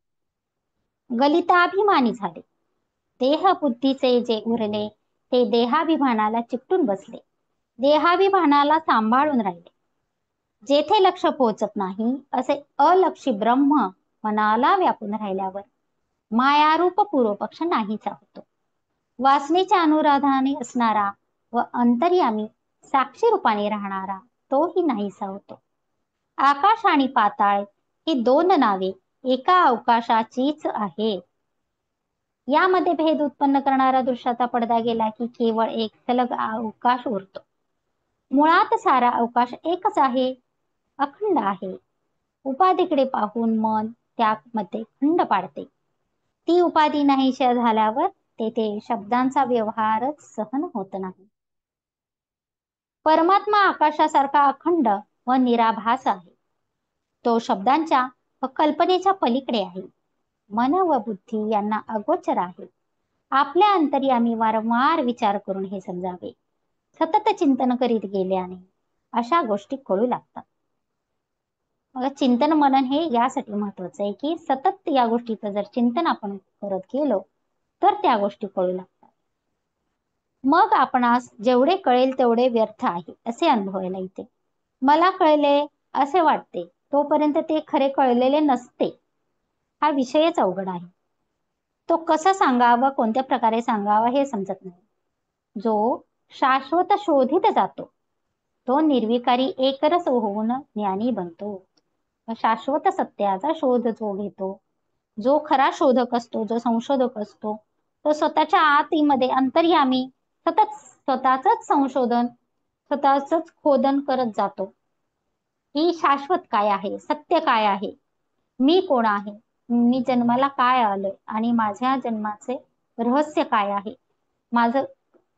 गलिताभिमानी झाले. देह बुद्धीचे जे उरले ते देहाभिमानाला चिकटून बसले, देहाभिमानाला सांभाळून राहिले. जेथे लक्ष पोहोचत नाही असे अलक्षी ब्रह्म मनाला व्यापून राहिल्यावर मायारूप पूर्वपक्ष नाहीसा होतो. वासनेच्या अनुराधाने असणारा व अंतर्यामी साक्षी रूपाने राहणारा तोही नाहीसा होतो. आकाश आणि पाताळ ही दोन नावे एका अवकाशाचीच आहे. यामध्ये भेद उत्पन्न करणारा दृश्याचा पडदा गेला की केवळ एक सलग अवकाश उरतो. मुळात सारा अवकाश एकच आहे, अखंड आहे. उपाधीकडे पाहून मन त्यामध्ये खंड पाडते. ती उपाधी नाहीशा झाल्यावर तेथे शब्दांचा व्यवहारच सहन होत नाही. परमात्मा आकाशासारखा अखंड व निराभास आहे. तो शब्दांच्या व कल्पनेच्या पलीकडे आहे. मन व बुद्धी यांना अगोचर आहे. आपल्या अंतर्यामी वारंवार विचार करून हे समजावे. सतत चिंतन करीत गेल्याने अशा गोष्टी कळू लागतात. मग चिंतन मनन हे यासाठी महत्वाचं आहे की सतत या गोष्टीचं जर चिंतन आपण करत गेलो तर त्या गोष्टी कळू लागतात. मग आपणास जेवढे कळेल तेवढे व्यर्थ आहे असे अनुभवायला येते. मला कळले असे वाटते तोपर्यंत ते खरे कळलेले नसते. हा विषयच अवघड आहे. तो कसा सांगावा, कोणत्या प्रकारे सांगावा हे समजत नाही. जो शाश्वत शोधित जातो तो निर्विकारी एकरस होऊन ज्ञानी बनतो. शाश्वत सत्याचा शोध जो घेतो, जो खरा शोधक असतो, जो संशोधक असतो, तो स्वतःच्या आतीमध्ये अंतर्यामी सतत स्वतःच संशोधन, स्वतःच खोदन करत जातो. ही शाश्वत काय आहे, सत्य काय आहे, मी कोण आहे, मी जन्माला काय आलोय आणि माझ्या जन्माचे रहस्य काय आहे, माझं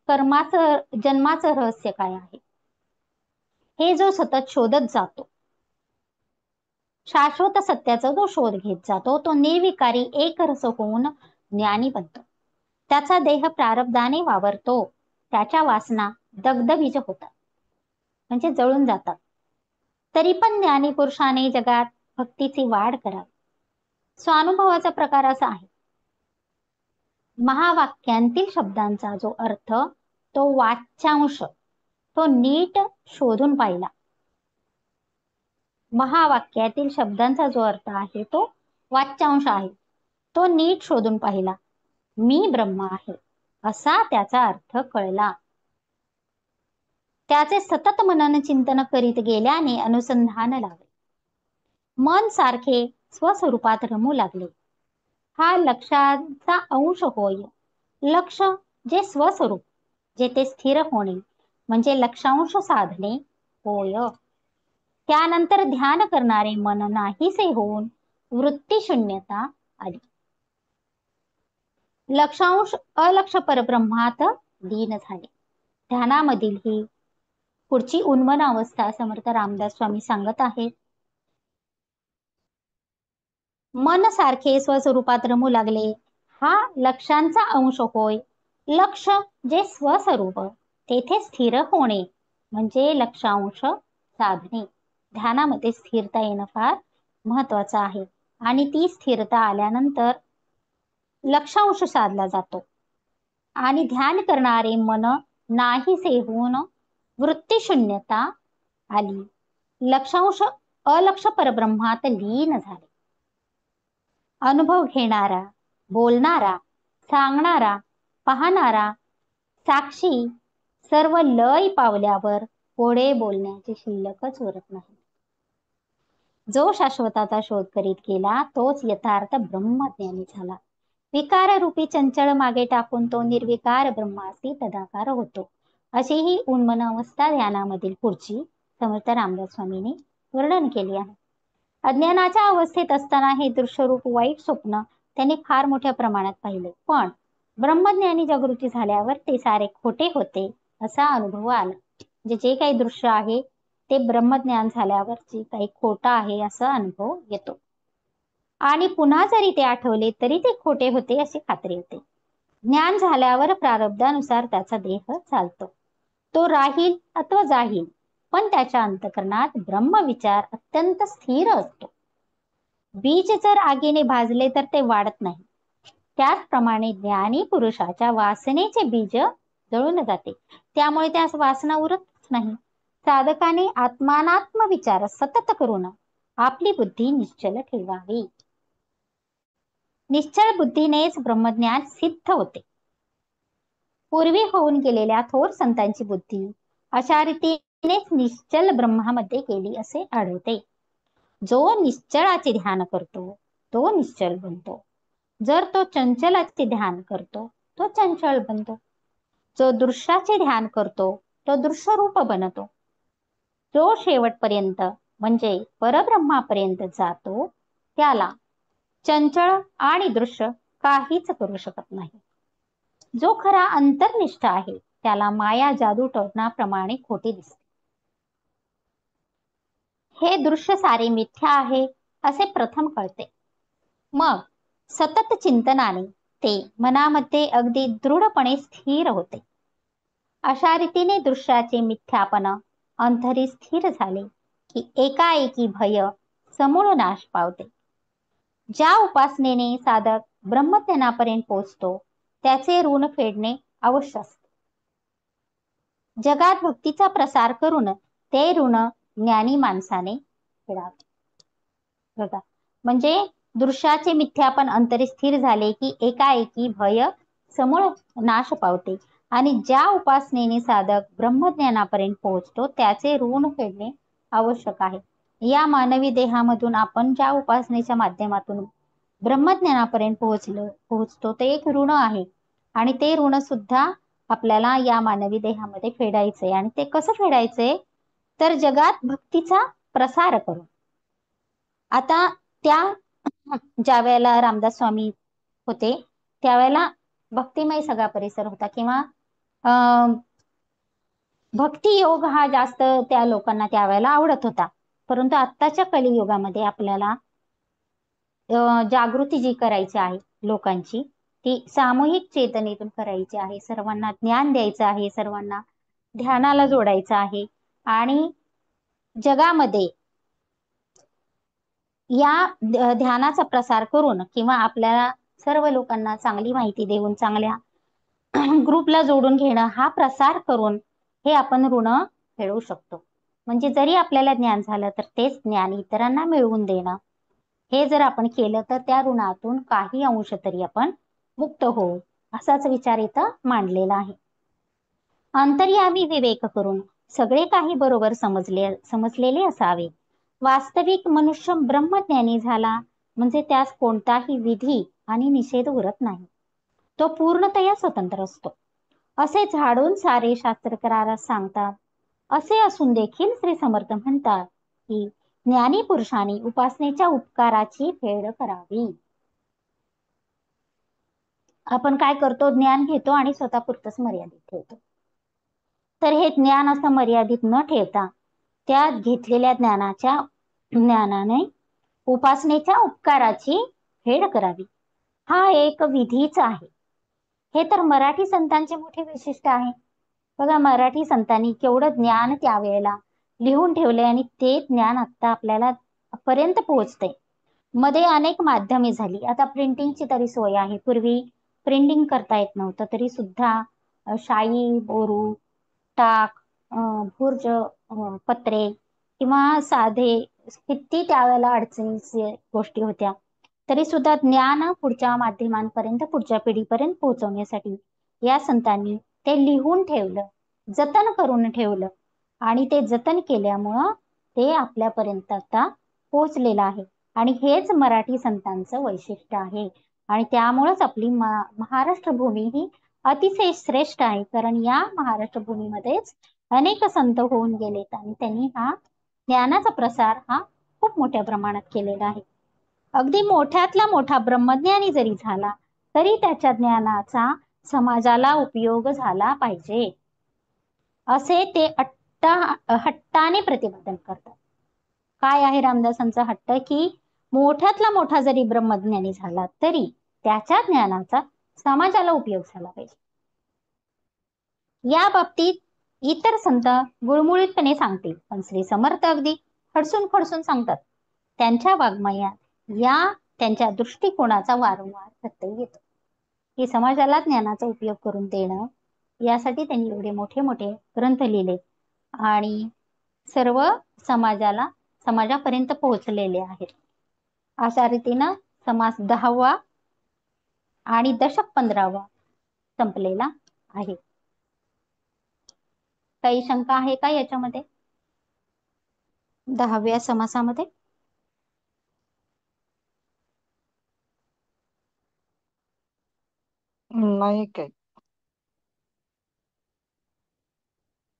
कर्माचं जन्माचं रहस्य काय आहे, हे जो सतत शोधत जातो, शाश्वत सत्याचा जो शोध घेत जातो, तो निर्विकारी एकरस होऊन ज्ञानी बनतो. त्याचा देह प्रारब्धाने वावरतो. त्याच्या वासना दग्धबीज होतात, म्हणजे जळून जातात. तरी पण ज्ञानी पुरुषाने जगात भक्तीची वाढ करावी. स्वानुभवाचा प्रकार असा आहे. महावाक्यांतील शब्दांचा जो अर्थ, तो वाच्यांश, तो नीट शोधून पाहिला. महावाक्यातील शब्दांचा जो अर्थ आहे तो वाच्यांश आहे, तो नीट शोधून पाहिला. मी ब्रह्म आहे असा त्याचा अर्थ कळला. त्याचे सतत मनन चिंतन करीत गेल्याने अनुसंधान लागले. मन सारखे स्वस्वरूपात रमू लागले. हा लक्षाचा अंश होय. लक्ष जे स्वस्वरूप, जे ते स्थिर होणे, म्हणजे लक्षांश साधणे होय. त्यानंतर ध्यान करणारे मन नाहीसे होऊन वृत्तीशून्यता आली. लक्षांश अलक्ष परब्रह्मात लीन झाले. ध्यानामधील ही पुढची उन्मन अवस्था समर्थ रामदास स्वामी सांगत आहेत. मन सारखे स्वस्वरूपात रमू लागले. हा लक्षांचा अंश होय. लक्ष जे स्वस्वरूप, तेथे स्थिर होणे, म्हणजे लक्षांश साधणे. ध्यानामध्ये स्थिरता येणं फार महत्वाचं आहे आणि ती स्थिरता आल्यानंतर लक्षांश साधला जातो आणि ध्यान करणारे मन नाहीसे होऊन वृत्तीशून्यता आली. लक्षांश अलक्ष परब्रह्मात लीन झाले. अनुभव घेणारा, बोलणारा, सांगणारा, पाहणारा, साक्षी सर्व लय पावल्यावर पुढे बोलण्याची शिल्लकच उरत नाही. जो शाश्वताचा शोध करीत गेला तोच यथार्थ ब्रह्मज्ञानी झाला. विकाररूपी चंचळ मागे टाकून तो निर्विकार ब्रह्मासी तदाकार होतो. अशी ही उन्मन अवस्था ध्यानामधील पुढची समर्थ रामदास स्वामींनी वर्णन केली आहे. अज्ञानाच्या अवस्थेत असताना हे दृश्यरूप वाईट स्वप्न त्यांनी फार मोठ्या प्रमाणात पाहिले, पण ब्रह्मज्ञानी जागृती झाल्यावर ते सारे खोटे होते असा अनुभव आला. म्हणजे जे काही दृश्य आहे ते ब्रह्मज्ञान झाल्यावर जे काही खोटं आहे असा अनुभव येतो आणि पुन्हा जरी ते आठवले तरी ते खोटे होते अशी खात्री होते. ज्ञान झाल्यावर प्रारब्धानुसार त्याचा देह चालतो, तो राहील अथवा जाईल, पण त्याच्या अंतःकरणात ब्रह्मविचार अत्यंत स्थिर असतो. बीज जर आगीने भाजले तर ते वाढत नाही. त्याचप्रमाणे ज्ञानी पुरुषाच्या वासनेचे बीज जळून जाते, त्यामुळे त्यास वासना उरतच नाही. साधकाने आत्मानात्म विचार सतत करून आपली बुद्धी निश्चल ठेवावी. निश्चल बुद्धीनेच ब्रह्मज्ञान सिद्ध होते. पूर्वी होऊन गेलेल्या थोर संतांची बुद्धी अशा रीतीनेच निश्चल ब्रह्मामध्ये गेली असे आढळते. जो निश्चळाचे ध्यान करतो तो निश्चल बनतो. जर तो चंचलाचे ध्यान करतो तो चंचल बनतो. जो दृश्याचे ध्यान करतो तो दृश्यरूप बनतो. जो शेवटपर्यंत म्हणजे परब्रह्मापर्यंत जातो त्याला चंचल आणि दृश्य काहीच करू शकत नाही. जो खरा अंतर्निष्ठ आहे त्याला माया जादू टोपणाप्रमाणे खोटी दिसते. हे दृश्य सारे मिथ्या आहे असे प्रथम कळते. मग सतत चिंतनाने ते मनामध्ये अगदी दृढपणे स्थिर होते. अशा रीतीने दृश्याचे मिथ्यापण अंतरी स्थिर झाले की एकाएकी भय समूळ नाश पावते. ज्या उपासनेने साधक ब्रह्मज्ञानापर्यंत पोहोचतो त्याचे ऋण फेडणे अवश्य असते. जगात भक्तीचा प्रसार करून ते ऋण ज्ञानी माणसाने फेडावे. बघा, म्हणजे दृश्याचे मिथ्यापण अंतरी स्थिर झाले की एकाएकी भय समूळ नाश पावते आणि ज्या उपासनेने साधक ब्रह्मज्ञानापर्यंत पोहोचतो त्याचे ऋण फेडणे आवश्यक आहे. या मानवी देहामधून आपण ज्या उपासनेच्या माध्यमातून ब्रह्मज्ञानापर्यंत पोहोचतो ते एक ऋण आहे. आणि ते ऋण सुद्धा आपल्याला या मानवी देहामध्ये फेडायचंय. आणि ते कसं फेडायचंय? तर जगात भक्तीचा प्रसार करून. आता त्या ज्या वेळेला रामदास स्वामी होते त्यावेळेला भक्तिमय सगळा परिसर होता, किंवा भक्ती योग हा जास्त त्या लोकांना त्यावेळेला आवडत होता. परंतु आत्ताच्या कलियुगामध्ये आपल्याला जागृती जी करायची आहे लोकांची, ती सामूहिक चेतनेतून करायची आहे. सर्वांना ज्ञान द्यायचं आहे, सर्वांना ध्यानाला जोडायचं आहे. आणि जगामध्ये या ध्यानाचा प्रसार करून किंवा आपल्याला सर्व लोकांना चांगली माहिती देऊन चांगल्या ग्रुपला जोडून घेणं, हा प्रसार करून हे आपण ऋण फेडू शकतो. म्हणजे जरी आपल्याला ज्ञान झालं तर तेच ज्ञान इतरांना मिळवून देणं, हे जर आपण केलं तर त्या ऋणातून काही अंश तरी आपण मुक्त होऊ, असाच विचार इथं मांडलेला आहे. अंतर्यामी विवेक करून सगळे काही बरोबर समजलेले असावे. वास्तविक मनुष्य ब्रह्मज्ञानी झाला म्हणजे त्यास कोणताही विधी आणि निषेध उरत नाही. तो पूर्णतया स्वतंत्र असतो, असे झाडून सारे शास्त्रकारास सांगतात. असे असून देखील श्री समर्थ म्हणतात की ज्ञानी पुरुषांनी उपासनेच्या उपकाराची फेड करावी. आपण काय करतो? ज्ञान घेतो आणि स्वतःपुरतंच मर्यादित ठेवतो. तर हे ज्ञान असं मर्यादित न ठेवता त्या घेतलेल्या ज्ञानाने उपासनेच्या उपकाराची फेड करावी. हा एक विधीच आहे. हे तर मराठी संतांचे मोठे वैशिष्ट्य आहे. बघा, मराठी संतांनी केवढं ज्ञान त्यावेळेला लिहून ठेवले आणि ते ज्ञान आता आपल्याला पर्यंत पोहोचते. मध्ये अनेक माध्यमे झाली. आता प्रिंटिंगची तरी सोय आहे. पूर्वी प्रिंटिंग करता येत नव्हतं तरी सुद्धा शाई, बोरू, टाक, भुर्ज पत्रे किंवा साधे किती त्यावेळेला अडचणीच्या गोष्टी होत्या, तरी सुद्धा ज्ञान पुढच्या माध्यमांपर्यंत, पुढच्या पिढीपर्यंत पोहोचवण्यासाठी या संतांनी ते लिहून ठेवलं, जतन करून ठेवलं. आणि ते जतन केल्यामुळं ते आपल्यापर्यंत आता पोहोचलेलं आहे. आणि हेच मराठी संतांचं वैशिष्ट्य आहे. आणि त्यामुळंच आपली महाराष्ट्र भूमी ही अतिशय श्रेष्ठ आहे. कारण या महाराष्ट्र भूमीमध्येच अनेक संत होऊन गेलेत आणि त्यांनी हा ज्ञानाचा प्रसार हा खूप मोठ्या प्रमाणात केलेला आहे. अगदी मोठ्यातला मोठा ब्रह्मज्ञानी जरी झाला तरी त्याच्या ज्ञानाचा समाजाला उपयोग झाला पाहिजे, असे ते हट्टाने प्रतिपादन करतात. काय आहे रामदासांचा हट्ट? की मोठ्यातला मोठा जरी ब्रह्मज्ञानी झाला तरी त्याच्या ज्ञानाचा समाजाला उपयोग झाला पाहिजे. या बाबतीत इतर संत गुळमुळीतपणे सांगतील, पण श्री समर्थ अगदी खडसून खडसून सांगतात. त्यांच्या वाङ्मयात या त्यांच्या दृष्टिकोनाचा वारंवार प्रत्यय येतो की समाजाला ज्ञानाचा उपयोग करून देणं, यासाठी त्यांनी एवढे मोठे मोठे ग्रंथ लिहिले आणि सर्व समाजापर्यंत पोहोचलेले आहेत. अशा रीतीनं समास 10वा आणि दशक 15वा संपलेला आहे. काही शंका आहे का याच्यामध्ये? 10व्या समासामध्ये नाही काय,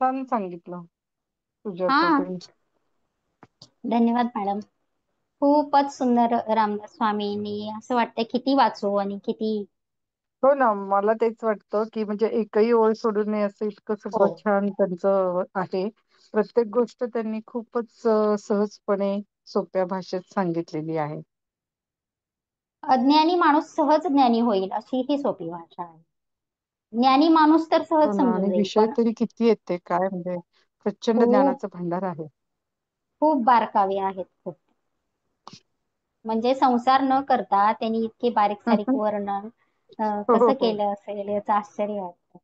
छान सांगितलं हा, तुझ्याकडून. धन्यवाद मॅडम. खूपच सुंदर रामदास स्वामींनी. असं वाटतं किती वाचू आणि किती. हो ना, मला तेच वाटतं की म्हणजे एकही ओळ सोडू नये, असं इतकं हो, सगळं छान त्यांचं आहे. प्रत्येक गोष्ट त्यांनी खूपच सहजपणे सोप्या भाषेत सांगितलेली आहे. अज्ञानी माणूस सहज ज्ञानी होईल अशी ही सोपी भाषा आहे. ज्ञानी माणूस तर हो सहज ना, समजून आणि जाईल, विषय पण तरी किती येते काय, म्हणजे प्रचंड खूप ज्ञानाचा भांडार आहे. खूप बारकावे आहेत खूप. म्हणजे संसार न करता त्यांनी इतके बारीक सारीक वर्णन हो कसं हो. केलं असेल याचं आश्चर्य वाटतं.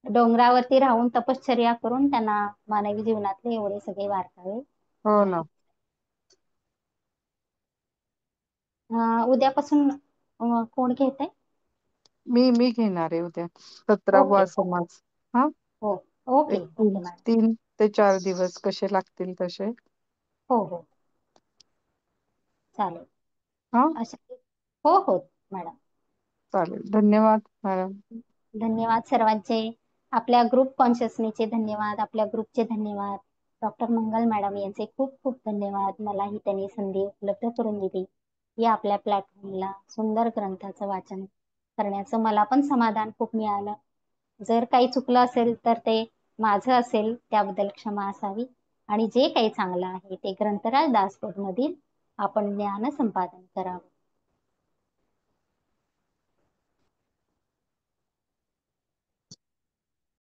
डोंगरावरती राहून तपश्चर्या करून त्यांना मानवी जीवनातले एवढे सगळे बारकावे हो माहित. ना. उद्यापासून कोण घेत आहे? मी घेणार आहे उद्या ओके 17वा समाज. हा, हो. एक ओके तीन ओके मॅडम. 3 ते 4 दिवस कसे लागतील तसे. हो हो चालेल. हा, अशा हो हो मॅडम. चालेल. धन्यवाद मॅडम. धन्यवाद सर्वांचे. आपल्या ग्रुप कॉन्शियसनेसचे धन्यवाद, आपल्या ग्रुपचे धन्यवाद. डॉक्टर मंगल मॅडम यांचे खूप खूप धन्यवाद. मलाही त्यांनी संधी उपलब्ध करून दिली या आपल्या प्लॅटफॉर्मला सुंदर ग्रंथाचं वाचन करण्याचं मला पण समाधान खूप मिळालं. जर काही चुकलं असेल तर ते माझं असेल, त्याबद्दल क्षमा असावी. आणि जे काही चांगलं आहे ते ग्रंथराज दासबोधमधील आपण ज्ञान संपादन करावं.